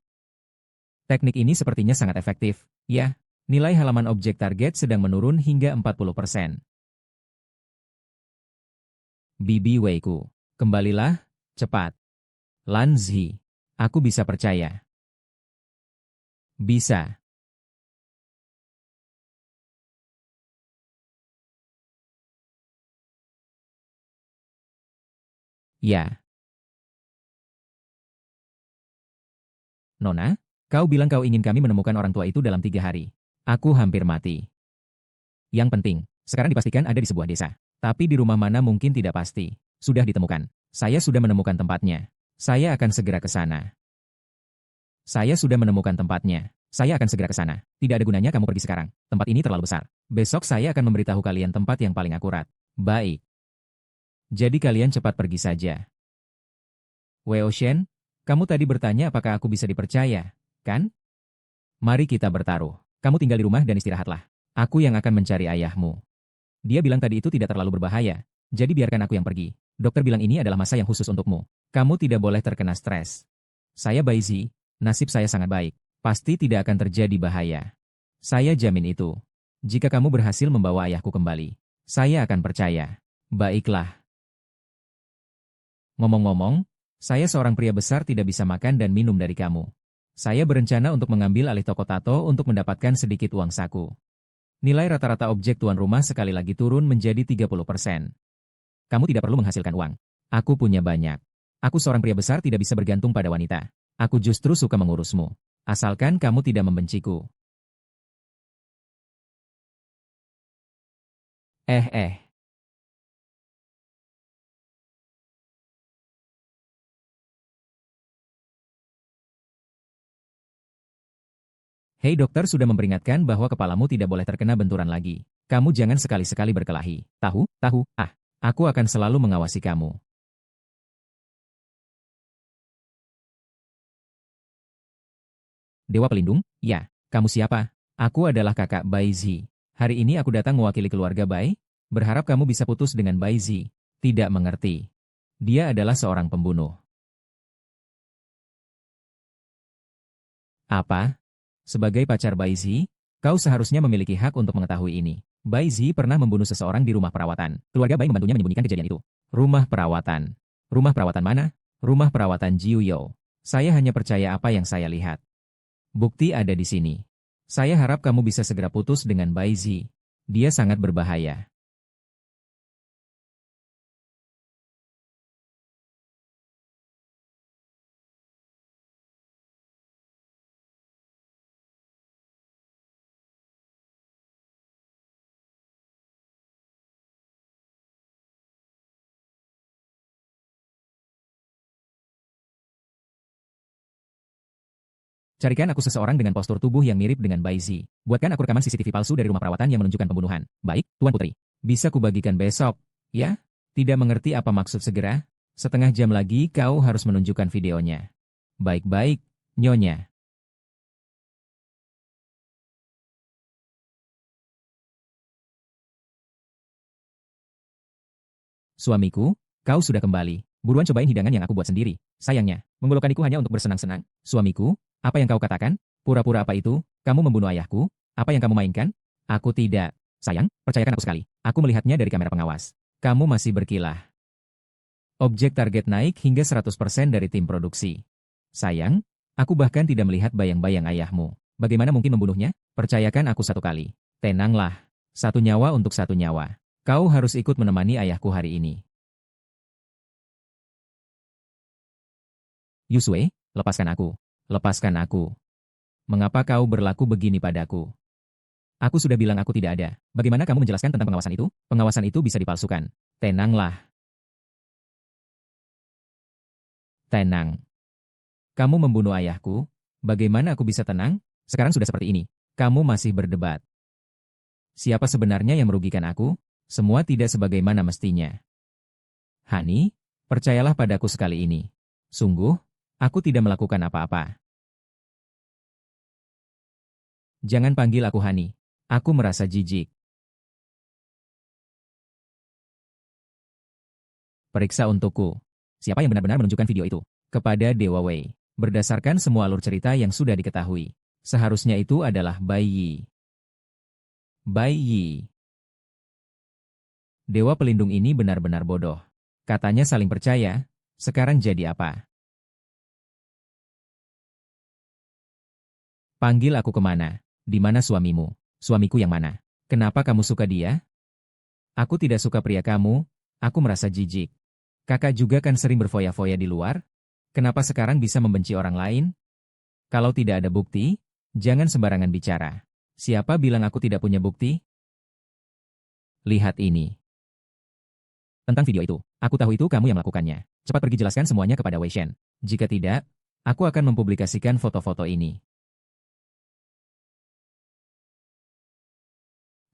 Speaker 1: Teknik ini sepertinya sangat efektif. Ya, nilai halaman objek target sedang menurun hingga 40%. Bibi Weiku, kembalilah, cepat. Lan Zi, aku bisa percaya. Bisa. Ya. Nona, kau bilang kau ingin kami menemukan orang tua itu dalam 3 hari. Aku hampir mati. Yang penting, sekarang dipastikan ada di sebuah desa. Tapi di rumah mana mungkin tidak pasti. Sudah ditemukan. Saya sudah menemukan tempatnya. Saya akan segera ke sana. Saya sudah menemukan tempatnya. Saya akan segera ke sana. Tidak ada gunanya kamu pergi sekarang. Tempat ini terlalu besar. Besok saya akan memberitahu kalian tempat yang paling akurat. Baik. Jadi kalian cepat pergi saja. Wei Shen, kamu tadi bertanya apakah aku bisa dipercaya, kan? Mari kita bertaruh. Kamu tinggal di rumah dan istirahatlah. Aku yang akan mencari ayahmu. Dia bilang tadi itu tidak terlalu berbahaya. Jadi biarkan aku yang pergi. Dokter bilang ini adalah masa yang khusus untukmu. Kamu tidak boleh terkena stres. Saya Bai Zi, nasib saya sangat baik. Pasti tidak akan terjadi bahaya. Saya jamin itu. Jika kamu berhasil membawa ayahku kembali, saya akan percaya. Baiklah. Ngomong-ngomong, saya seorang pria besar tidak bisa makan dan minum dari kamu. Saya berencana untuk mengambil alih toko tato untuk mendapatkan sedikit uang saku. Nilai rata-rata objek tuan rumah sekali lagi turun menjadi 30%. Kamu tidak perlu menghasilkan uang. Aku punya banyak. Aku seorang pria besar tidak bisa bergantung pada wanita. Aku justru suka mengurusmu. Asalkan kamu tidak membenciku. Eh. Hei dokter sudah memperingatkan bahwa kepalamu tidak boleh terkena benturan lagi. Kamu jangan sekali-sekali berkelahi. Tahu? Aku akan selalu mengawasi kamu. Dewa Pelindung? Ya. Kamu siapa? Aku adalah kakak Bai Zi. Hari ini aku datang mewakili keluarga Bai. Berharap kamu bisa putus dengan Bai Zi. Tidak mengerti. Dia adalah seorang pembunuh. Apa? Sebagai pacar Bai Zi, kau seharusnya memiliki hak untuk mengetahui ini. Bai Zi pernah membunuh seseorang di rumah perawatan. Keluarga Bai membantunya menyembunyikan kejadian itu. Rumah perawatan. Rumah perawatan mana? Rumah perawatan Jiu Yo. Saya hanya percaya apa yang saya lihat. Bukti ada di sini. Saya harap kamu bisa segera putus dengan Bai Zi. Dia sangat berbahaya. Carikan aku seseorang dengan postur tubuh yang mirip dengan Bai Zi. Buatkan aku rekaman CCTV palsu dari rumah perawatan yang menunjukkan pembunuhan. Baik, Tuan Putri. Bisa kubagikan besok, ya? Tidak mengerti apa maksud segera? Setengah jam lagi kau harus menunjukkan videonya. Baik-baik, Nyonya. Suamiku, kau sudah kembali. Buruan cobain hidangan yang aku buat sendiri. Sayangnya, menggolokaniku hanya untuk bersenang-senang. Suamiku, apa yang kau katakan? Pura-pura apa itu? Kamu membunuh ayahku? Apa yang kamu mainkan? Aku tidak. Sayang, percayakan aku sekali. Aku melihatnya dari kamera pengawas. Kamu masih berkilah. Objek target naik hingga 100% dari tim produksi. Sayang, aku bahkan tidak melihat bayang-bayang ayahmu. Bagaimana mungkin membunuhnya? Percayakan aku satu kali. Tenanglah. Satu nyawa untuk satu nyawa. Kau harus ikut menemani ayahku hari ini. Yusue, lepaskan aku. Lepaskan aku. Mengapa kau berlaku begini padaku? Aku sudah bilang aku tidak ada. Bagaimana kamu menjelaskan tentang pengawasan itu? Pengawasan itu bisa dipalsukan. Tenanglah. Tenang. Kamu membunuh ayahku? Bagaimana aku bisa tenang? Sekarang sudah seperti ini. Kamu masih berdebat. Siapa sebenarnya yang merugikan aku? Semua tidak sebagaimana mestinya. Hani, percayalah padaku sekali ini. Sungguh, aku tidak melakukan apa-apa. Jangan panggil aku Hani. Aku merasa jijik. Periksa untukku. Siapa yang benar-benar menunjukkan video itu? Kepada Dewa Wei. Berdasarkan semua alur cerita yang sudah diketahui. Seharusnya itu adalah Bai Yi. Bai Yi. Dewa pelindung ini benar-benar bodoh. Katanya saling percaya, sekarang jadi apa? Panggil aku kemana? Di mana suamimu? Suamiku yang mana? Kenapa kamu suka dia? Aku tidak suka pria kamu, aku merasa jijik. Kakak juga kan sering berfoya-foya di luar? Kenapa sekarang bisa membenci orang lain? Kalau tidak ada bukti, jangan sembarangan bicara. Siapa bilang aku tidak punya bukti? Lihat ini. Tentang video itu, aku tahu itu kamu yang melakukannya. Cepat pergi jelaskan semuanya kepada Wei Shen. Jika tidak, aku akan mempublikasikan foto-foto ini.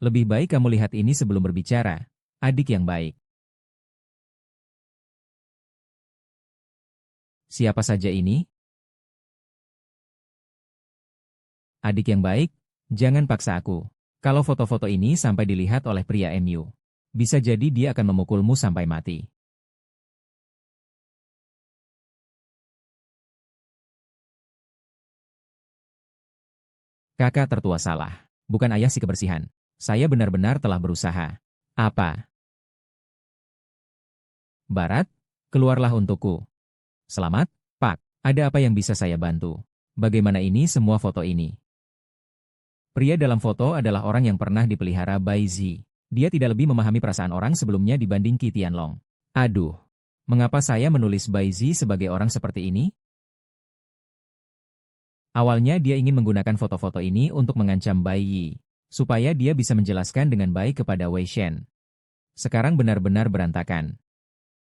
Speaker 1: Lebih baik kamu lihat ini sebelum berbicara, adik yang baik. Siapa saja ini? Adik yang baik, jangan paksa aku. Kalau foto-foto ini sampai dilihat oleh pria MU, bisa jadi dia akan memukulmu sampai mati. Kakak tertua salah, bukan ayah si kebersihan. Saya benar-benar telah berusaha. Apa? Barat, keluarlah untukku. Selamat, Pak. Ada apa yang bisa saya bantu? Bagaimana ini semua foto ini? Pria dalam foto adalah orang yang pernah dipelihara Bai Zi. Dia tidak lebih memahami perasaan orang sebelumnya dibanding Qi Tianlong. Aduh, mengapa saya menulis Bai Zi sebagai orang seperti ini? Awalnya dia ingin menggunakan foto-foto ini untuk mengancam Bai Yi, supaya dia bisa menjelaskan dengan baik kepada Wei Shen. Sekarang benar-benar berantakan.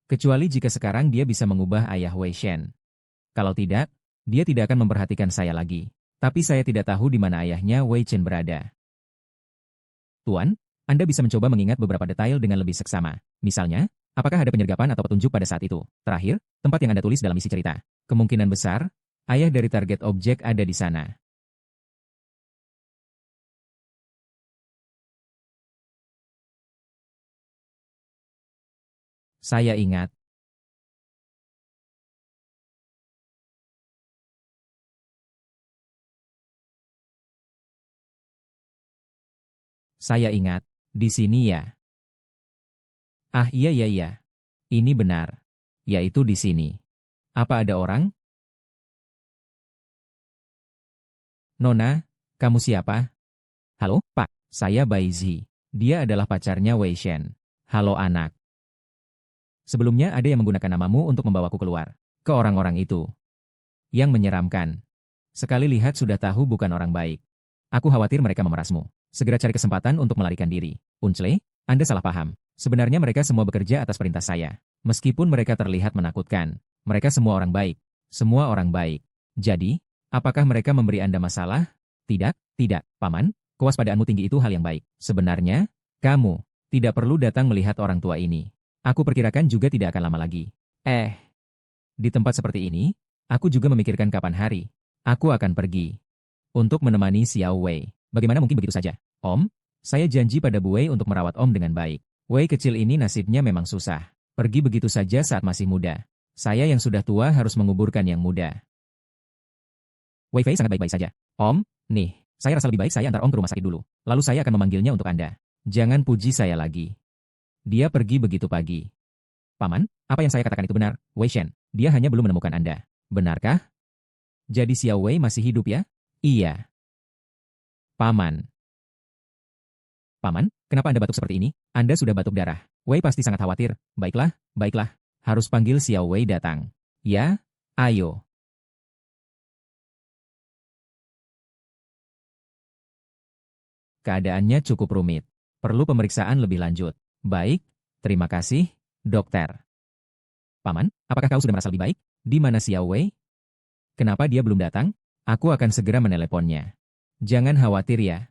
Speaker 1: Kecuali jika sekarang dia bisa mengubah ayah Wei Shen. Kalau tidak, dia tidak akan memperhatikan saya lagi. Tapi saya tidak tahu di mana ayahnya Wei Chen berada. Tuan, Anda bisa mencoba mengingat beberapa detail dengan lebih seksama. Misalnya, apakah ada penyergapan atau petunjuk pada saat itu? Terakhir, tempat yang Anda tulis dalam isi cerita. Kemungkinan besar, ayah dari target objek ada di sana. Saya ingat. Saya ingat. Di sini ya. Ah iya iya iya. Ini benar. Yaitu di sini. Apa ada orang? Nona, kamu siapa? Halo, Pak. Saya Bai Zi. Dia adalah pacarnya Wei Shen. Halo anak. Sebelumnya ada yang menggunakan namamu untuk membawaku keluar. Ke orang-orang itu. Yang menyeramkan. Sekali lihat sudah tahu bukan orang baik. Aku khawatir mereka memerasmu. Segera cari kesempatan untuk melarikan diri. Unclei, Anda salah paham. Sebenarnya mereka semua bekerja atas perintah saya. Meskipun mereka terlihat menakutkan, mereka semua orang baik. Semua orang baik. Jadi, apakah mereka memberi Anda masalah? Tidak, tidak, Paman. Kewaspadaanmu tinggi itu hal yang baik. Sebenarnya, kamu tidak perlu datang melihat orang tua ini. Aku perkirakan juga tidak akan lama lagi. Di tempat seperti ini, aku juga memikirkan kapan hari aku akan pergi untuk menemani Xiao Wei. Bagaimana mungkin begitu saja? Om, saya janji pada Bu Wei untuk merawat Om dengan baik. Wei kecil ini nasibnya memang susah. Pergi begitu saja saat masih muda. Saya yang sudah tua harus menguburkan yang muda. Wei Fei sangat baik-baik saja. Om, nih, saya rasa lebih baik saya antar Om ke rumah sakit dulu. Lalu saya akan memanggilnya untuk Anda. Jangan puji saya lagi. Dia pergi begitu pagi. Paman, apa yang saya katakan itu benar, Wei Shen. Dia hanya belum menemukan Anda. Benarkah? Jadi Xiao Wei masih hidup ya? Iya. Paman. Paman, kenapa Anda batuk seperti ini? Anda sudah batuk darah. Wei pasti sangat khawatir. Baiklah, baiklah. Harus panggil Xiao Wei datang. Ya, ayo. Keadaannya cukup rumit. Perlu pemeriksaan lebih lanjut. Baik, terima kasih, dokter. Paman, apakah kau sudah merasa lebih baik? Di mana Xiao Wei? Kenapa dia belum datang? Aku akan segera meneleponnya. Jangan khawatir ya.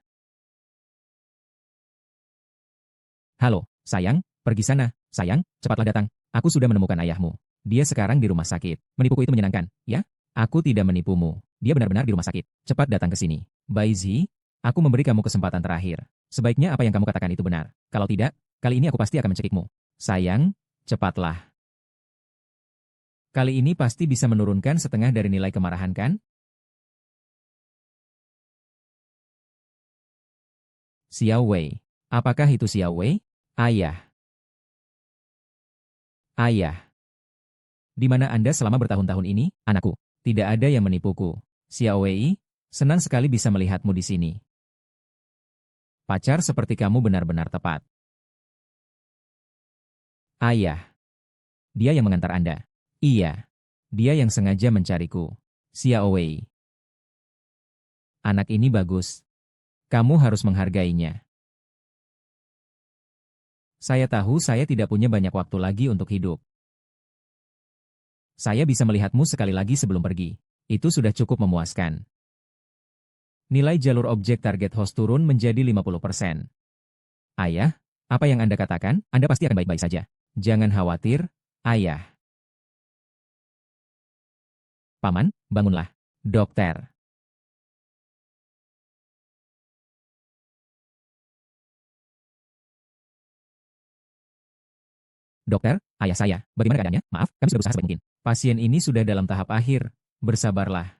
Speaker 1: Halo, sayang, pergi sana. Sayang, cepatlah datang. Aku sudah menemukan ayahmu. Dia sekarang di rumah sakit. Menipuku itu menyenangkan, ya? Aku tidak menipumu. Dia benar-benar di rumah sakit. Cepat datang ke sini. Bai Zi, aku memberi kamu kesempatan terakhir. Sebaiknya apa yang kamu katakan itu benar. Kalau tidak, kali ini aku pasti akan mencekikmu. Sayang, cepatlah. Kali ini pasti bisa menurunkan setengah dari nilai kemarahan kan? Xiao Wei. Apakah itu Xiao Wei? Ayah. Ayah. Di mana Anda selama bertahun-tahun ini, anakku? Tidak ada yang menipuku. Xiao Wei, senang sekali bisa melihatmu di sini. Pacar seperti kamu benar-benar tepat. Ayah. Dia yang mengantar Anda. Iya. Dia yang sengaja mencariku. Xiao Wei. Anak ini bagus. Kamu harus menghargainya. Saya tahu saya tidak punya banyak waktu lagi untuk hidup. Saya bisa melihatmu sekali lagi sebelum pergi. Itu sudah cukup memuaskan. Nilai jalur objek target host turun menjadi 50%. Ayah, apa yang Anda katakan? Anda pasti akan baik-baik saja. Jangan khawatir, Ayah. Paman, bangunlah. Dokter. Dokter, ayah saya. Bagaimana keadaannya? Maaf, kami sudah berusaha sebaik mungkin. Pasien ini sudah dalam tahap akhir. Bersabarlah.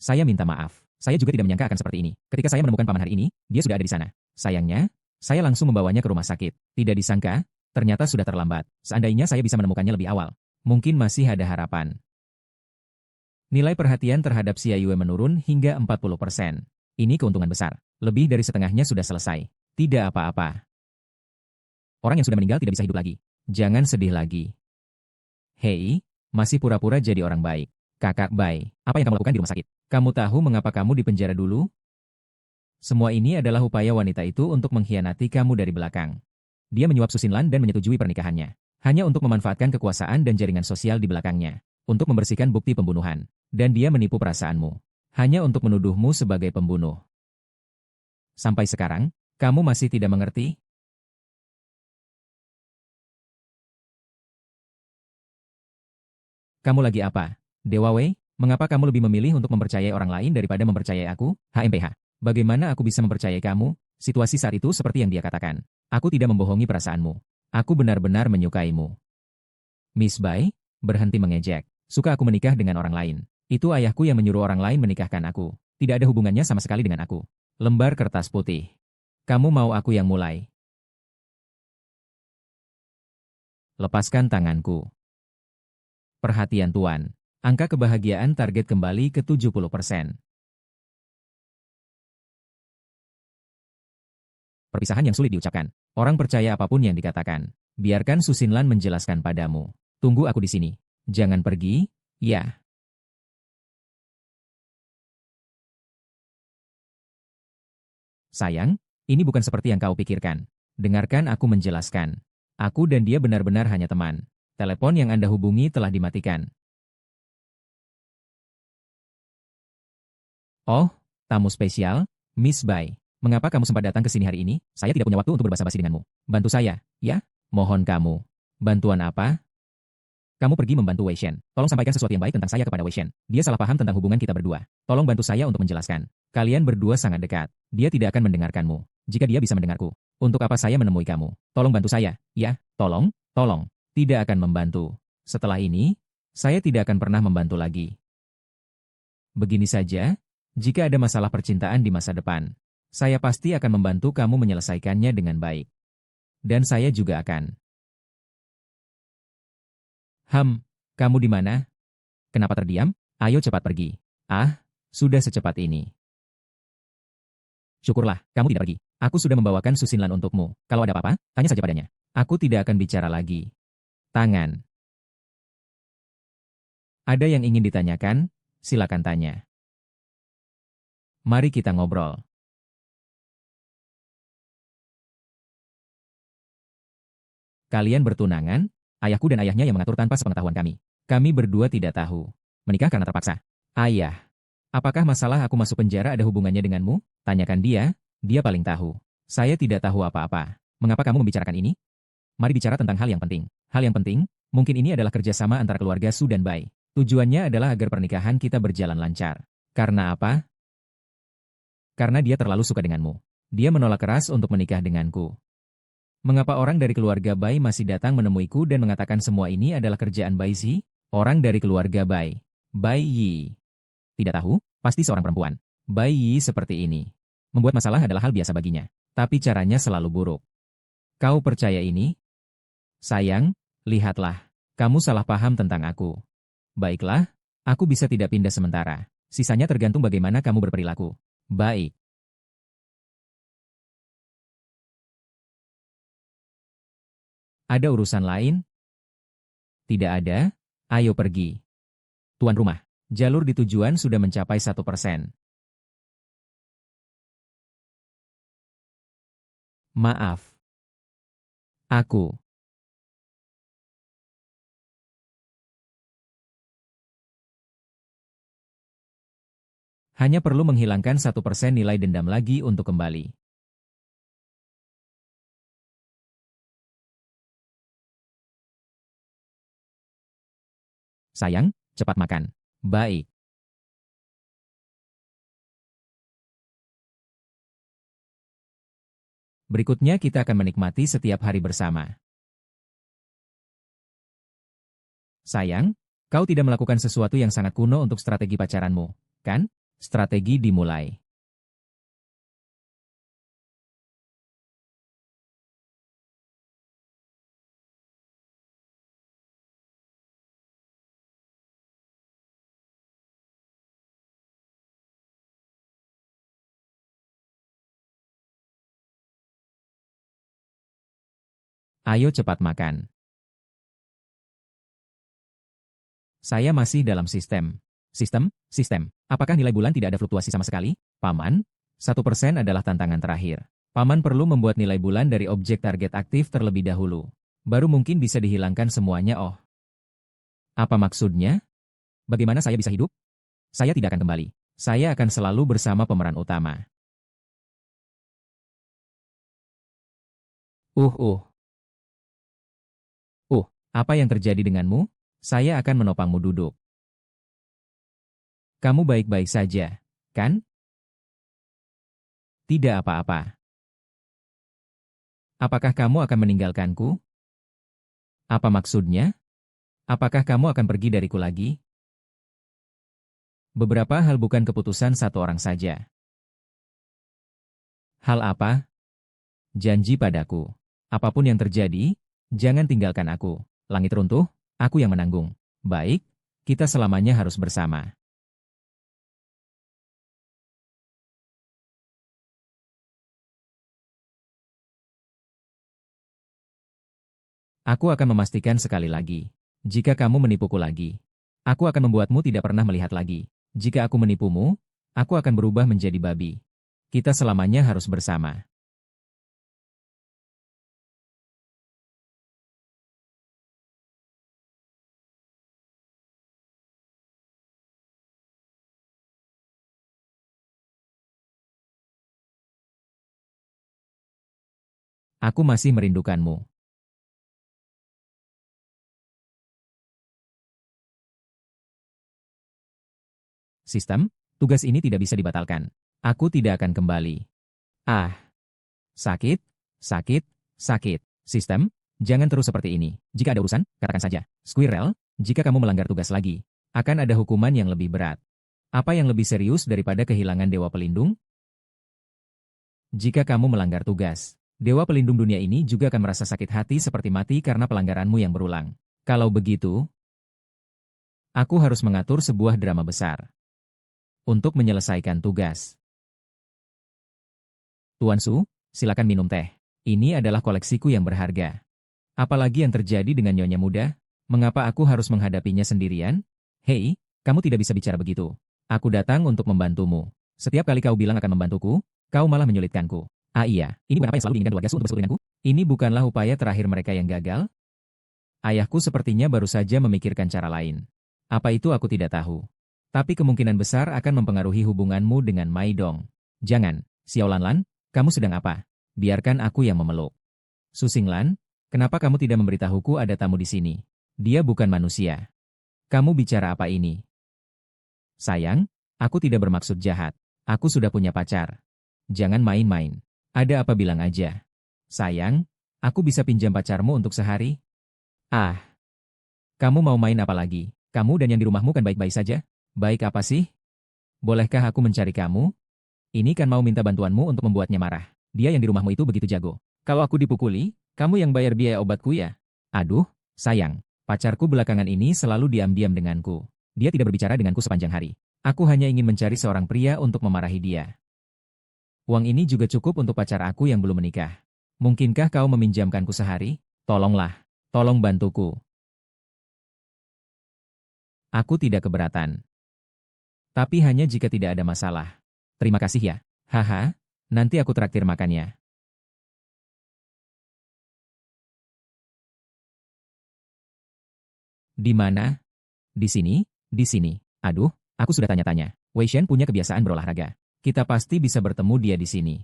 Speaker 1: Saya minta maaf. Saya juga tidak menyangka akan seperti ini. Ketika saya menemukan paman hari ini, dia sudah ada di sana. Sayangnya, saya langsung membawanya ke rumah sakit. Tidak disangka, ternyata sudah terlambat. Seandainya saya bisa menemukannya lebih awal, mungkin masih ada harapan. Nilai perhatian terhadap Xia Yue menurun hingga 40%. Ini keuntungan besar. Lebih dari setengahnya sudah selesai. Tidak apa-apa. Orang yang sudah meninggal tidak bisa hidup lagi. Jangan sedih lagi. Hei, masih pura-pura jadi orang baik. Kakak Bai, apa yang kamu lakukan di rumah sakit? Kamu tahu mengapa kamu dipenjara dulu? Semua ini adalah upaya wanita itu untuk mengkhianati kamu dari belakang. Dia menyuap Susinlan dan menyetujui pernikahannya. Hanya untuk memanfaatkan kekuasaan dan jaringan sosial di belakangnya. Untuk membersihkan bukti pembunuhan. Dan dia menipu perasaanmu. Hanya untuk menuduhmu sebagai pembunuh. Sampai sekarang, kamu masih tidak mengerti? Kamu lagi apa? Dewa Wei, mengapa kamu lebih memilih untuk mempercayai orang lain daripada mempercayai aku, HMPH? Bagaimana aku bisa mempercayai kamu? Situasi saat itu seperti yang dia katakan. Aku tidak membohongi perasaanmu. Aku benar-benar menyukaimu. Miss Bai, berhenti mengejek. Suka aku menikah dengan orang lain. Itu ayahku yang menyuruh orang lain menikahkan aku. Tidak ada hubungannya sama sekali dengan aku. Lembar kertas putih. Kamu mau aku yang mulai? Lepaskan tanganku. Perhatian Tuan. Angka kebahagiaan target kembali ke 70%. Perpisahan yang sulit diucapkan. Orang percaya apapun yang dikatakan. Biarkan Susinlan menjelaskan padamu. Tunggu aku di sini. Jangan pergi, ya. Sayang, ini bukan seperti yang kau pikirkan. Dengarkan aku menjelaskan. Aku dan dia benar-benar hanya teman. Telepon yang Anda hubungi telah dimatikan. Oh, tamu spesial, Miss Bai. Mengapa kamu sempat datang ke sini hari ini? Saya tidak punya waktu untuk berbasa-basi denganmu. Bantu saya, ya? Mohon kamu. Bantuan apa? Kamu pergi membantu Wei Shen. Tolong sampaikan sesuatu yang baik tentang saya kepada Wei Shen. Dia salah paham tentang hubungan kita berdua. Tolong bantu saya untuk menjelaskan. Kalian berdua sangat dekat. Dia tidak akan mendengarkanmu. Jika dia bisa mendengarku. Untuk apa saya menemui kamu? Tolong bantu saya, ya? Tolong, tolong. Tidak akan membantu. Setelah ini, saya tidak akan pernah membantu lagi. Begini saja, jika ada masalah percintaan di masa depan, Saya pasti akan membantu kamu menyelesaikannya dengan baik. Dan saya juga akan. Kamu di mana? Kenapa terdiam? Ayo cepat pergi. Ah, sudah secepat ini. Syukurlah, kamu tidak pergi. Aku sudah membawakan Susinlan untukmu. Kalau ada apa-apa, tanya saja padanya. Aku tidak akan bicara lagi. Tangan. Ada yang ingin ditanyakan? Silakan tanya. Mari kita ngobrol. Kalian bertunangan? Ayahku dan ayahnya yang mengatur tanpa sepengetahuan kami. Kami berdua tidak tahu. Menikah karena terpaksa. Ayah, apakah masalah aku masuk penjara ada hubungannya denganmu? Tanyakan dia paling tahu. Saya tidak tahu apa-apa. Mengapa kamu membicarakan ini? Mari bicara tentang hal yang penting. Hal yang penting, mungkin ini adalah kerjasama antara keluarga Su dan Bai. Tujuannya adalah agar pernikahan kita berjalan lancar. Karena apa? Karena dia terlalu suka denganmu. Dia menolak keras untuk menikah denganku. Mengapa orang dari keluarga Bai masih datang menemuiku dan mengatakan semua ini adalah kerjaan Bai Zi? Orang dari keluarga Bai. Bai Yi. Tidak tahu, pasti seorang perempuan. Bai Yi seperti ini. Membuat masalah adalah hal biasa baginya. Tapi caranya selalu buruk. Kau percaya ini? Sayang, lihatlah. Kamu salah paham tentang aku. Baiklah, aku bisa tidak pindah sementara. Sisanya tergantung bagaimana kamu berperilaku. Baik. Ada urusan lain? Tidak ada? Ayo pergi. Tuan rumah, jalur di tujuan sudah mencapai 1%. Maaf. Aku. Hanya perlu menghilangkan 1% nilai dendam lagi untuk kembali. Sayang, cepat makan. Baik. Berikutnya kita akan menikmati setiap hari bersama. Sayang, kau tidak melakukan sesuatu yang sangat kuno untuk strategi pacaranmu, kan? Strategi dimulai. Ayo cepat makan. Saya masih dalam sistem. Sistem. Apakah nilai bulan tidak ada fluktuasi sama sekali? Paman, 1% adalah tantangan terakhir. Paman perlu membuat nilai bulan dari objek target aktif terlebih dahulu. Baru mungkin bisa dihilangkan semuanya. Oh. Apa maksudnya? Bagaimana saya bisa hidup? Saya tidak akan kembali. Saya akan selalu bersama pemeran utama. Uh, uh. Apa yang terjadi denganmu? Saya akan menopangmu duduk. Kamu baik-baik saja, kan? Tidak apa-apa. Apakah kamu akan meninggalkanku? Apa maksudnya? Apakah kamu akan pergi dariku lagi? Beberapa hal bukan keputusan satu orang saja. Hal apa? Janji padaku. Apapun yang terjadi, jangan tinggalkan aku. Langit runtuh, aku yang menanggung. Baik, kita selamanya harus bersama. Aku akan memastikan sekali lagi. Jika kamu menipuku lagi, aku akan membuatmu tidak pernah melihat lagi. Jika aku menipumu, aku akan berubah menjadi babi. Kita selamanya harus bersama. Aku masih merindukanmu. Sistem, tugas ini tidak bisa dibatalkan. Aku tidak akan kembali. Ah, sakit, sakit, sakit. Sistem, jangan terus seperti ini. Jika ada urusan, katakan saja. Squirrel, jika kamu melanggar tugas lagi, akan ada hukuman yang lebih berat. Apa yang lebih serius daripada kehilangan dewa pelindung? Jika kamu melanggar tugas, Dewa Pelindung Dunia ini juga akan merasa sakit hati seperti mati karena pelanggaranmu yang berulang. Kalau begitu, aku harus mengatur sebuah drama besar untuk menyelesaikan tugas. Tuan Su, silakan minum teh. Ini adalah koleksiku yang berharga. Apalagi yang terjadi dengan Nyonya Muda? Mengapa aku harus menghadapinya sendirian? Hei, kamu tidak bisa bicara begitu. Aku datang untuk membantumu. Setiap kali kau bilang akan membantuku, kau malah menyulitkanku. Ah iya, ini bukan apa yang selalu diinginkan keluarga Su untuk bersekutu denganku? Ini bukanlah upaya terakhir mereka yang gagal? Ayahku sepertinya baru saja memikirkan cara lain. Apa itu aku tidak tahu. Tapi kemungkinan besar akan mempengaruhi hubunganmu dengan Mai Dong. Jangan, Xiao Lanlan, kamu sedang apa? Biarkan aku yang memeluk. Su Xinglan, kenapa kamu tidak memberitahuku ada tamu di sini? Dia bukan manusia. Kamu bicara apa ini? Sayang, aku tidak bermaksud jahat. Aku sudah punya pacar. Jangan main-main. Ada apa bilang aja. Sayang, aku bisa pinjam pacarmu untuk sehari? Ah, kamu mau main apa lagi? Kamu dan yang di rumahmu kan baik-baik saja? Baik apa sih? Bolehkah aku mencari kamu? Ini kan mau minta bantuanmu untuk membuatnya marah. Dia yang di rumahmu itu begitu jago. Kalau aku dipukuli, kamu yang bayar biaya obatku ya? Aduh, sayang. Pacarku belakangan ini selalu diam-diam denganku. Dia tidak berbicara denganku sepanjang hari. Aku hanya ingin mencari seorang pria untuk memarahi dia. Uang ini juga cukup untuk pacar aku yang belum menikah. Mungkinkah kau meminjamkanku sehari? Tolonglah, tolong bantuku. Aku tidak keberatan. Tapi hanya jika tidak ada masalah. Terima kasih ya. Haha, nanti aku traktir makannya. Di mana? Di sini? Di sini. Aduh, aku sudah tanya-tanya. Wei Shen punya kebiasaan berolahraga. Kita pasti bisa bertemu dia di sini.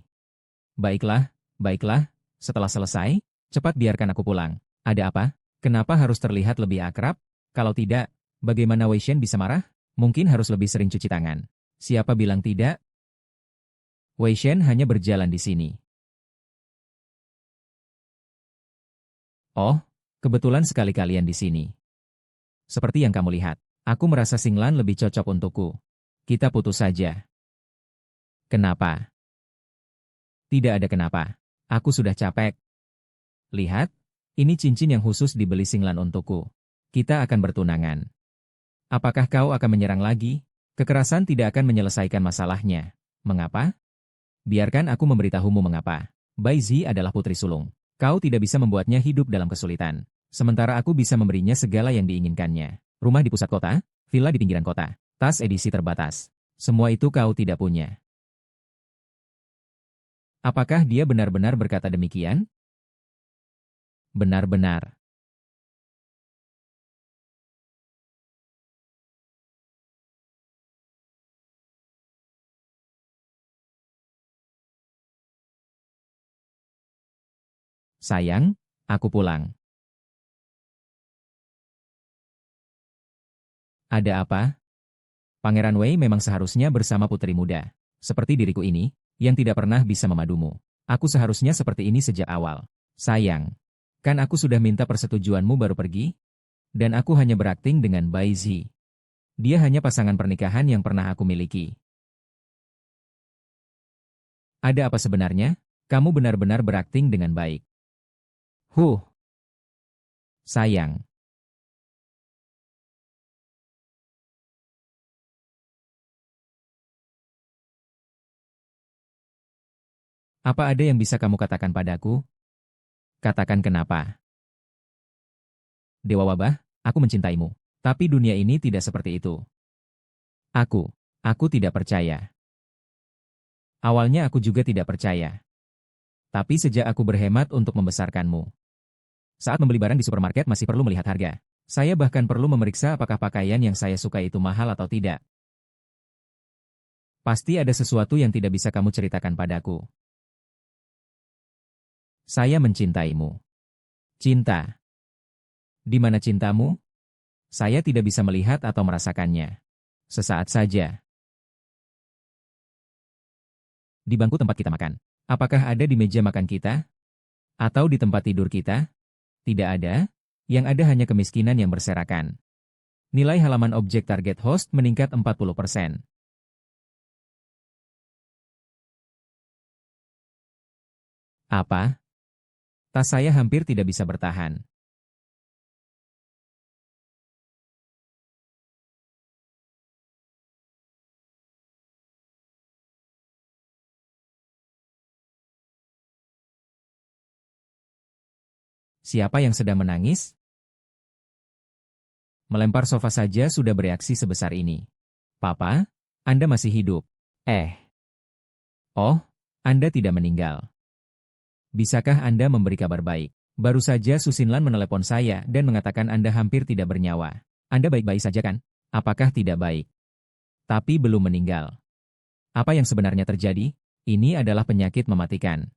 Speaker 1: Baiklah, baiklah. Setelah selesai, cepat biarkan aku pulang. Ada apa? Kenapa harus terlihat lebih akrab? Kalau tidak, bagaimana Wei Shen bisa marah? Mungkin harus lebih sering cuci tangan. Siapa bilang tidak? Wei Shen hanya berjalan di sini. Oh, kebetulan sekali kalian di sini. Seperti yang kamu lihat, aku merasa Xinglan lebih cocok untukku. Kita putus saja. Kenapa? Tidak ada kenapa. Aku sudah capek. Lihat, ini cincin yang khusus dibeli Xinglan untukku. Kita akan bertunangan. Apakah kau akan menyerang lagi? Kekerasan tidak akan menyelesaikan masalahnya. Mengapa? Biarkan aku memberitahumu mengapa. Bai Zi adalah putri sulung. Kau tidak bisa membuatnya hidup dalam kesulitan. Sementara aku bisa memberinya segala yang diinginkannya. Rumah di pusat kota, villa di pinggiran kota, tas edisi terbatas. Semua itu kau tidak punya. Apakah dia benar-benar berkata demikian? Benar-benar. Sayang, aku pulang. Ada apa? Pangeran Wei memang seharusnya bersama putri muda. Seperti diriku ini, yang tidak pernah bisa memadumu. Aku seharusnya seperti ini sejak awal. Sayang, kan aku sudah minta persetujuanmu baru pergi? Dan aku hanya berakting dengan Bai Zi. Dia hanya pasangan pernikahan yang pernah aku miliki. Ada apa sebenarnya? Kamu benar-benar berakting dengan baik. Huh, sayang. Apa ada yang bisa kamu katakan padaku? Katakan kenapa. Dewa Wabah, aku mencintaimu. Tapi dunia ini tidak seperti itu. Aku tidak percaya. Awalnya aku juga tidak percaya. Tapi sejak aku berhemat untuk membesarkanmu. Saat membeli barang di supermarket masih perlu melihat harga. Saya bahkan perlu memeriksa apakah pakaian yang saya suka itu mahal atau tidak. Pasti ada sesuatu yang tidak bisa kamu ceritakan padaku. Saya mencintaimu. Cinta. Di mana cintamu? Saya tidak bisa melihat atau merasakannya. Sesaat saja. Di bangku tempat kita makan. Apakah ada di meja makan kita? Atau di tempat tidur kita? Tidak ada. Yang ada hanya kemiskinan yang berserakan. Nilai halaman objek target host meningkat 40%. Apa? Tas saya hampir tidak bisa bertahan. Siapa yang sedang menangis? Melempar sofa saja sudah bereaksi sebesar ini. Papa, Anda masih hidup. Oh, Anda tidak meninggal. Bisakah Anda memberi kabar baik? Baru saja Susinlan menelepon saya dan mengatakan Anda hampir tidak bernyawa. Anda baik-baik saja kan? Apakah tidak baik? Tapi belum meninggal. Apa yang sebenarnya terjadi? Ini adalah penyakit mematikan.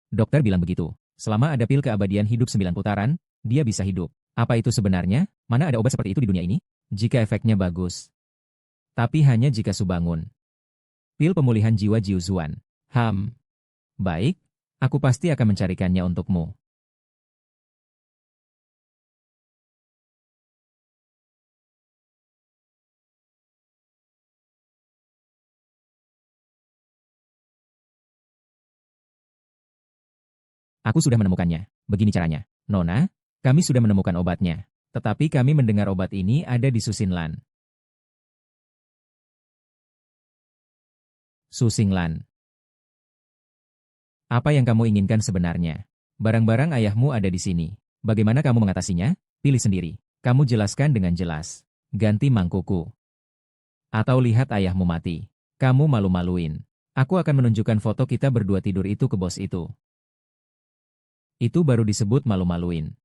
Speaker 1: Dokter bilang begitu. Selama ada pil keabadian hidup 9 putaran, dia bisa hidup. Apa itu sebenarnya? Mana ada obat seperti itu di dunia ini? Jika efeknya bagus. Tapi hanya jika Subangun. Pil pemulihan jiwa Jiuzuan. Baik, aku pasti akan mencarikannya untukmu. Aku sudah menemukannya. Begini caranya. Nona, kami sudah menemukan obatnya. Tetapi kami mendengar obat ini ada di Susinlan. Susinglan. Apa yang kamu inginkan sebenarnya? Barang-barang ayahmu ada di sini. Bagaimana kamu mengatasinya? Pilih sendiri. Kamu jelaskan dengan jelas. Ganti mangkukku. Atau lihat ayahmu mati. Kamu malu-maluin. Aku akan menunjukkan foto kita berdua tidur itu ke bos itu. Itu baru disebut malu-maluin.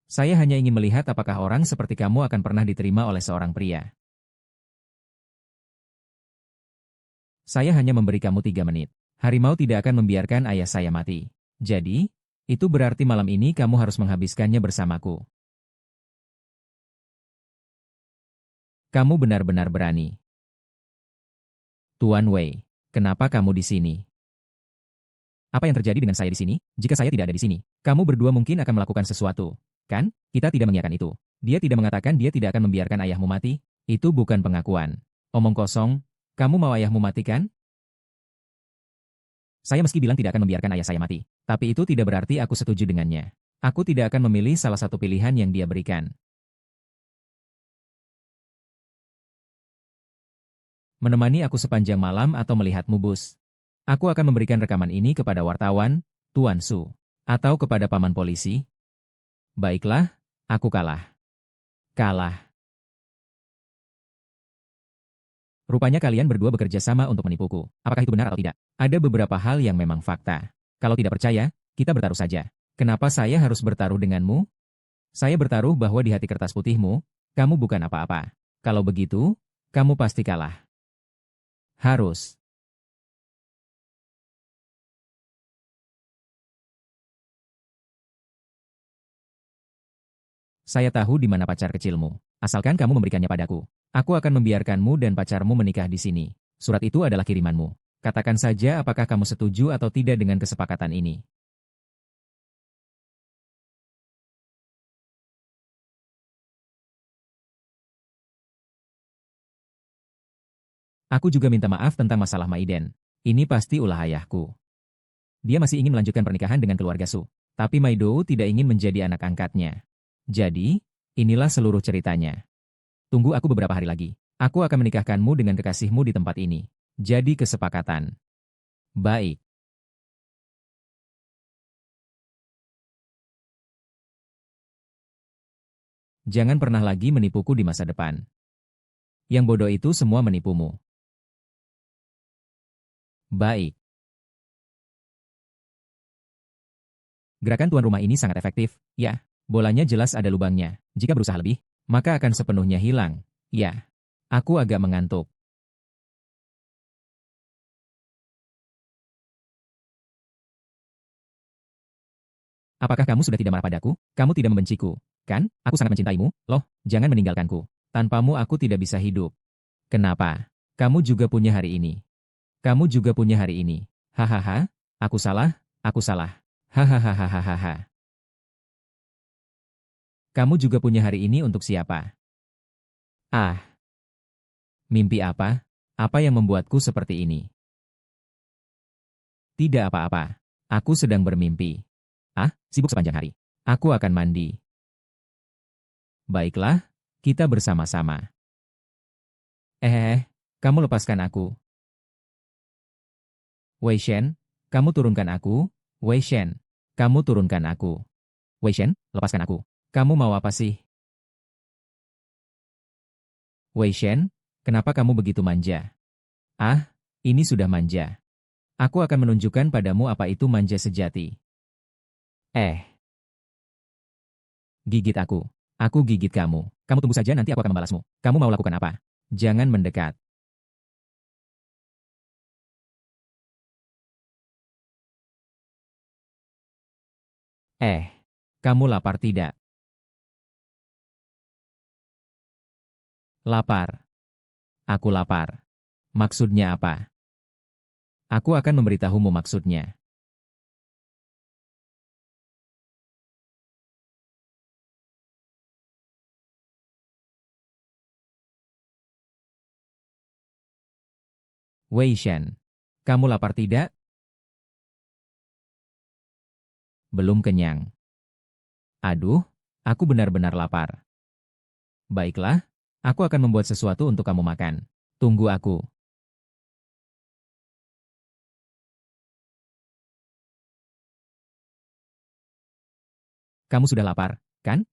Speaker 1: Saya hanya ingin melihat apakah orang seperti kamu akan pernah diterima oleh seorang pria. Saya hanya memberi kamu 3 menit. Harimau tidak akan membiarkan ayah saya mati. Jadi, itu berarti malam ini kamu harus menghabiskannya bersamaku. Kamu benar-benar berani. Tuan Wei, kenapa kamu di sini? Apa yang terjadi dengan saya di sini? Jika saya tidak ada di sini, kamu berdua mungkin akan melakukan sesuatu. Kan? Kita tidak mengiyakan itu. Dia tidak mengatakan dia tidak akan membiarkan ayahmu mati. Itu bukan pengakuan. Omong kosong. Kamu mau ayahmu mati kan? Saya meski bilang tidak akan membiarkan ayah saya mati. Tapi itu tidak berarti aku setuju dengannya. Aku tidak akan memilih salah satu pilihan yang dia berikan. Menemani aku sepanjang malam atau melihatmu bus. Aku akan memberikan rekaman ini kepada wartawan, Tuan Su, atau kepada paman polisi. Baiklah, aku kalah. Kalah. Rupanya kalian berdua bekerja sama untuk menipuku. Apakah itu benar atau tidak? Ada beberapa hal yang memang fakta. Kalau tidak percaya, kita bertaruh saja. Kenapa saya harus bertaruh denganmu? Saya bertaruh bahwa di hati kertas putihmu, kamu bukan apa-apa. Kalau begitu, kamu pasti kalah. Harus. Saya tahu di mana pacar kecilmu. Asalkan kamu memberikannya padaku. Aku akan membiarkanmu dan pacarmu menikah di sini. Surat itu adalah kirimanmu. Katakan saja apakah kamu setuju atau tidak dengan kesepakatan ini. Aku juga minta maaf tentang masalah Maiden. Ini pasti ulah ayahku. Dia masih ingin melanjutkan pernikahan dengan keluarga Su. Tapi Maidou tidak ingin menjadi anak angkatnya. Jadi, inilah seluruh ceritanya. Tunggu aku beberapa hari lagi. Aku akan menikahkanmu dengan kekasihmu di tempat ini. Jadi kesepakatan. Baik. Jangan pernah lagi menipuku di masa depan. Yang bodoh itu semua menipumu. Baik. Gerakan tuan rumah ini sangat efektif. Ya, bolanya jelas ada lubangnya. Jika berusaha lebih, maka akan sepenuhnya hilang. Ya, aku agak mengantuk. Apakah kamu sudah tidak marah padaku? Kamu tidak membenciku, kan? Aku sangat mencintaimu. Loh, jangan meninggalkanku. Tanpamu aku tidak bisa hidup. Kenapa? Kamu juga punya hari ini. Kamu juga punya hari ini. Hahaha, aku salah, aku salah. Hahaha. Kamu juga punya hari ini untuk siapa? Ah, mimpi apa? Apa yang membuatku seperti ini? Tidak apa-apa. Aku sedang bermimpi. Ah, sibuk sepanjang hari. Aku akan mandi. Baiklah, kita bersama-sama. Kamu lepaskan aku. Wei Shen, kamu turunkan aku. Wei Shen, kamu turunkan aku. Wei Shen, lepaskan aku. Kamu mau apa sih? Wei Shen, kenapa kamu begitu manja? Ah, ini sudah manja. Aku akan menunjukkan padamu apa itu manja sejati. Eh, gigit aku. Aku gigit kamu. Kamu tunggu saja, nanti aku akan membalasmu. Kamu mau lakukan apa? Jangan mendekat. Eh, kamu lapar tidak? Lapar. Aku lapar. Maksudnya apa? Aku akan memberitahumu maksudnya. Wei Shen, kamu lapar tidak? Belum kenyang. Aduh, aku benar-benar lapar. Baiklah, aku akan membuat sesuatu untuk kamu makan. Tunggu aku. Kamu sudah lapar, kan?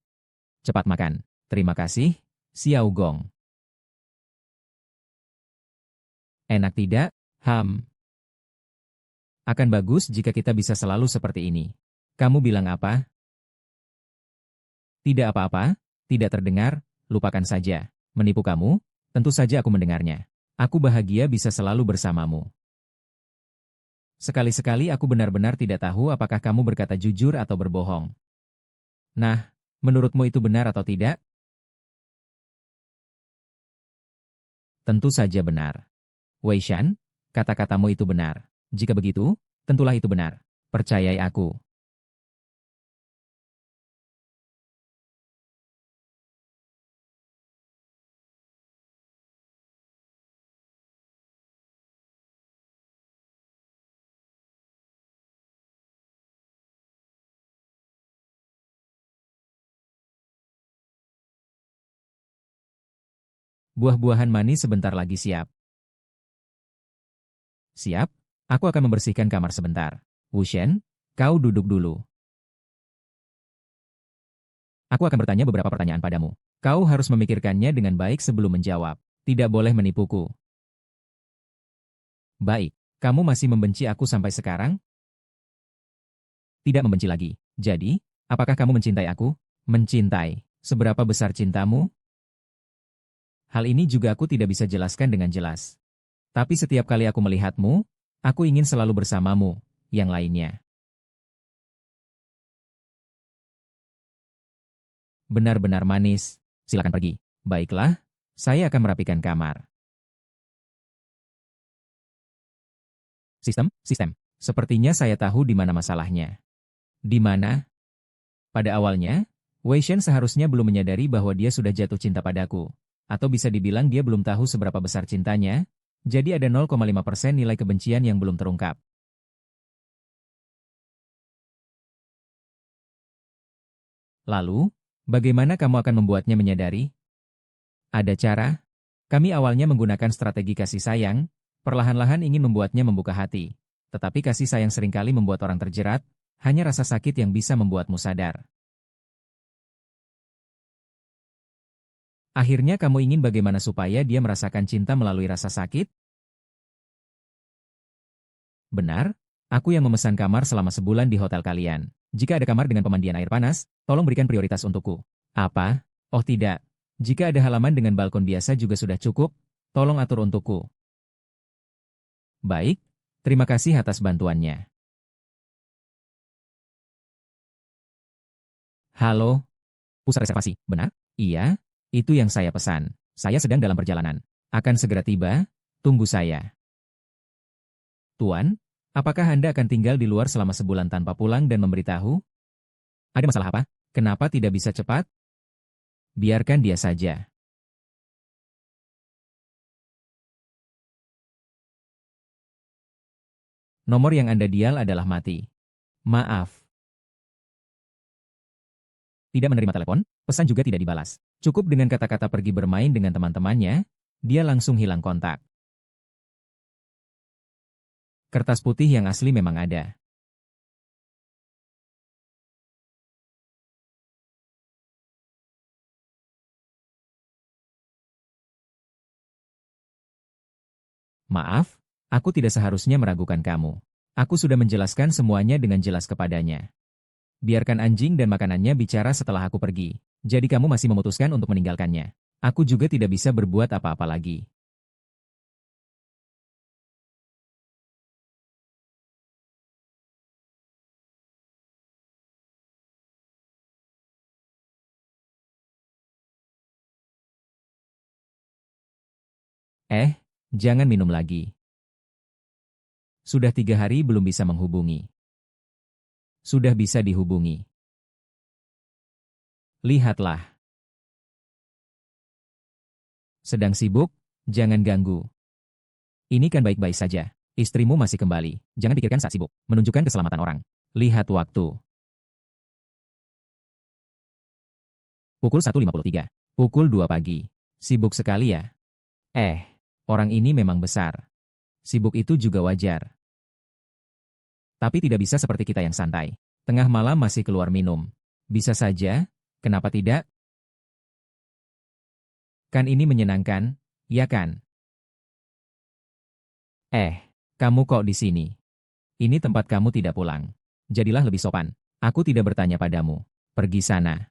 Speaker 1: Cepat makan. Terima kasih, Xiao Gong. Enak tidak? Akan bagus jika kita bisa selalu seperti ini. Kamu bilang apa? Tidak apa-apa, tidak terdengar, lupakan saja. Menipu kamu? Tentu saja aku mendengarnya. Aku bahagia bisa selalu bersamamu. Sekali-sekali aku benar-benar tidak tahu apakah kamu berkata jujur atau berbohong. Nah, menurutmu itu benar atau tidak? Tentu saja benar. Wei Shan, kata-katamu itu benar. Jika begitu, tentulah itu benar. Percayai aku. Buah-buahan manis sebentar lagi siap. Siap? Aku akan membersihkan kamar sebentar. Wu Shen, kau duduk dulu. Aku akan bertanya beberapa pertanyaan padamu. Kau harus memikirkannya dengan baik sebelum menjawab. Tidak boleh menipuku. Baik, kamu masih membenci aku sampai sekarang? Tidak membenci lagi. Jadi, apakah kamu mencintai aku? Mencintai. Seberapa besar cintamu? Hal ini juga aku tidak bisa jelaskan dengan jelas. Tapi setiap kali aku melihatmu, aku ingin selalu bersamamu. Yang lainnya. Benar-benar manis. Silakan pergi. Baiklah, saya akan merapikan kamar. Sistem. Sepertinya saya tahu di mana masalahnya. Di mana? Pada awalnya, Wei Shen seharusnya belum menyadari bahwa dia sudah jatuh cinta padaku. Atau bisa dibilang dia belum tahu seberapa besar cintanya, jadi ada 0,5% nilai kebencian yang belum terungkap. Lalu, bagaimana kamu akan membuatnya menyadari? Ada cara? Kami awalnya menggunakan strategi kasih sayang, perlahan-lahan ingin membuatnya membuka hati. Tetapi kasih sayang seringkali membuat orang terjerat, hanya rasa sakit yang bisa membuatmu sadar. Akhirnya kamu ingin bagaimana supaya dia merasakan cinta melalui rasa sakit? Benar, aku yang memesan kamar selama sebulan di hotel kalian. Jika ada kamar dengan pemandian air panas, tolong berikan prioritas untukku. Apa? Oh tidak. Jika ada halaman dengan balkon biasa juga sudah cukup, tolong atur untukku. Baik, terima kasih atas bantuannya. Halo, pusat reservasi, benar? Iya, itu yang saya pesan. Saya sedang dalam perjalanan. Akan segera tiba, tunggu saya. Tuan, apakah Anda akan tinggal di luar selama sebulan tanpa pulang dan memberitahu? Ada masalah apa? Kenapa tidak bisa cepat? Biarkan dia saja. Nomor yang Anda dial adalah mati. Maaf. Tidak menerima telepon, pesan juga tidak dibalas. Cukup dengan kata-kata pergi bermain dengan teman-temannya, dia langsung hilang kontak. Kertas putih yang asli memang ada. Maaf, aku tidak seharusnya meragukan kamu. Aku sudah menjelaskan semuanya dengan jelas kepadanya. Biarkan anjing dan makanannya bicara setelah aku pergi. Jadi kamu masih memutuskan untuk meninggalkannya. Aku juga tidak bisa berbuat apa-apa lagi. Jangan minum lagi. Sudah 3 hari belum bisa menghubungi. Sudah bisa dihubungi. Lihatlah. Sedang sibuk, jangan ganggu. Ini kan baik-baik saja. Istrimu masih kembali. Jangan pikirkan saat sibuk. Menunjukkan keselamatan orang. Lihat waktu. Pukul 1.53. Pukul 2 pagi. Sibuk sekali ya. Orang ini memang besar. Sibuk itu juga wajar. Tapi tidak bisa seperti kita yang santai. Tengah malam masih keluar minum. Bisa saja, kenapa tidak? Kan ini menyenangkan, ya kan? Kamu kok di sini? Ini tempat kamu tidak pulang. Jadilah lebih sopan. Aku tidak bertanya padamu. Pergi sana.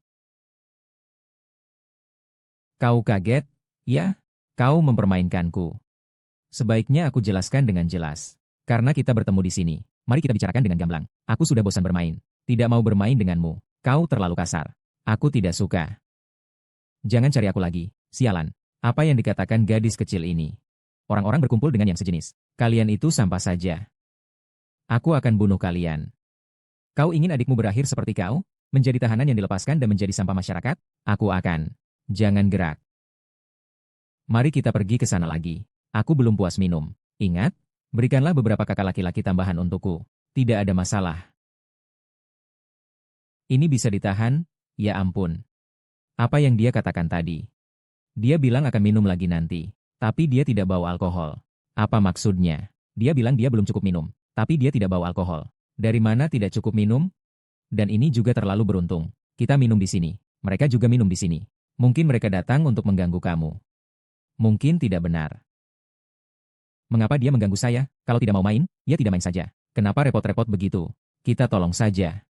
Speaker 1: Kau kaget? Ya, kau mempermainkanku. Sebaiknya aku jelaskan dengan jelas. Karena kita bertemu di sini, mari kita bicarakan dengan gamblang. Aku sudah bosan bermain. Tidak mau bermain denganmu. Kau terlalu kasar. Aku tidak suka. Jangan cari aku lagi. Sialan. Apa yang dikatakan gadis kecil ini? Orang-orang berkumpul dengan yang sejenis. Kalian itu sampah saja. Aku akan bunuh kalian. Kau ingin adikmu berakhir seperti kau? Menjadi tahanan yang dilepaskan dan menjadi sampah masyarakat? Aku akan. Jangan gerak. Mari kita pergi ke sana lagi. Aku belum puas minum. Ingat, berikanlah beberapa kakak laki-laki tambahan untukku. Tidak ada masalah. Ini bisa ditahan? Ya ampun. Apa yang dia katakan tadi? Dia bilang akan minum lagi nanti. Tapi dia tidak bawa alkohol. Apa maksudnya? Dia bilang dia belum cukup minum. Tapi dia tidak bawa alkohol. Dari mana tidak cukup minum? Dan ini juga terlalu beruntung. Kita minum di sini. Mereka juga minum di sini. Mungkin mereka datang untuk mengganggu kamu. Mungkin tidak benar. Mengapa dia mengganggu saya? Kalau tidak mau main, ya tidak main saja. Kenapa repot-repot begitu? Kita tolong saja.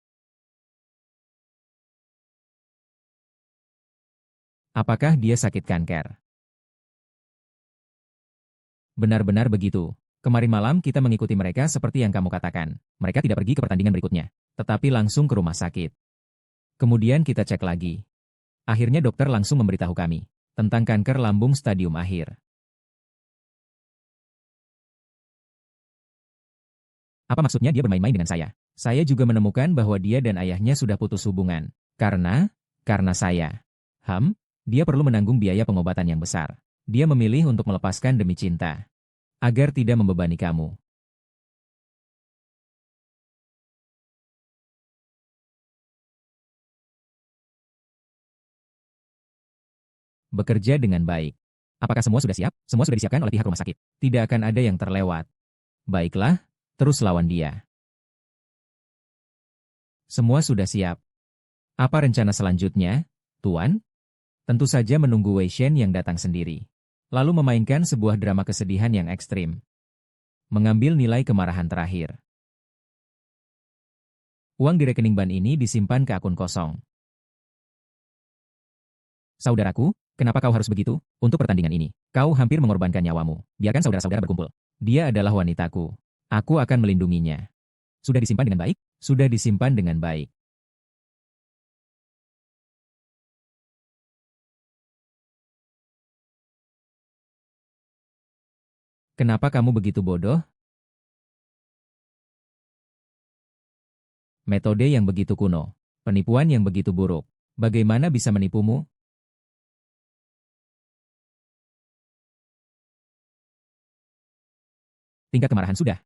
Speaker 1: Apakah dia sakit kanker? Benar-benar begitu. Kemarin malam kita mengikuti mereka seperti yang kamu katakan. Mereka tidak pergi ke pertandingan berikutnya, tetapi langsung ke rumah sakit. Kemudian kita cek lagi. Akhirnya dokter langsung memberitahu kami tentang kanker lambung stadium akhir. Apa maksudnya dia bermain-main dengan saya? Saya juga menemukan bahwa dia dan ayahnya sudah putus hubungan. Karena saya. Dia perlu menanggung biaya pengobatan yang besar. Dia memilih untuk melepaskan demi cinta. Agar tidak membebani kamu. Bekerja dengan baik. Apakah semua sudah siap? Semua sudah disiapkan oleh pihak rumah sakit. Tidak akan ada yang terlewat. Baiklah, terus lawan dia. Semua sudah siap. Apa rencana selanjutnya, Tuan? Tentu saja menunggu Wei Shen yang datang sendiri. Lalu memainkan sebuah drama kesedihan yang ekstrim. Mengambil nilai kemarahan terakhir. Uang di rekening bank ini disimpan ke akun kosong. Saudaraku, kenapa kau harus begitu? Untuk pertandingan ini, kau hampir mengorbankan nyawamu. Biarkan saudara-saudara berkumpul. Dia adalah wanitaku. Aku akan melindunginya. Sudah disimpan dengan baik? Sudah disimpan dengan baik. Kenapa kamu begitu bodoh? Metode yang begitu kuno. Penipuan yang begitu buruk. Bagaimana bisa menipumu? Tingkat kemarahan sudah.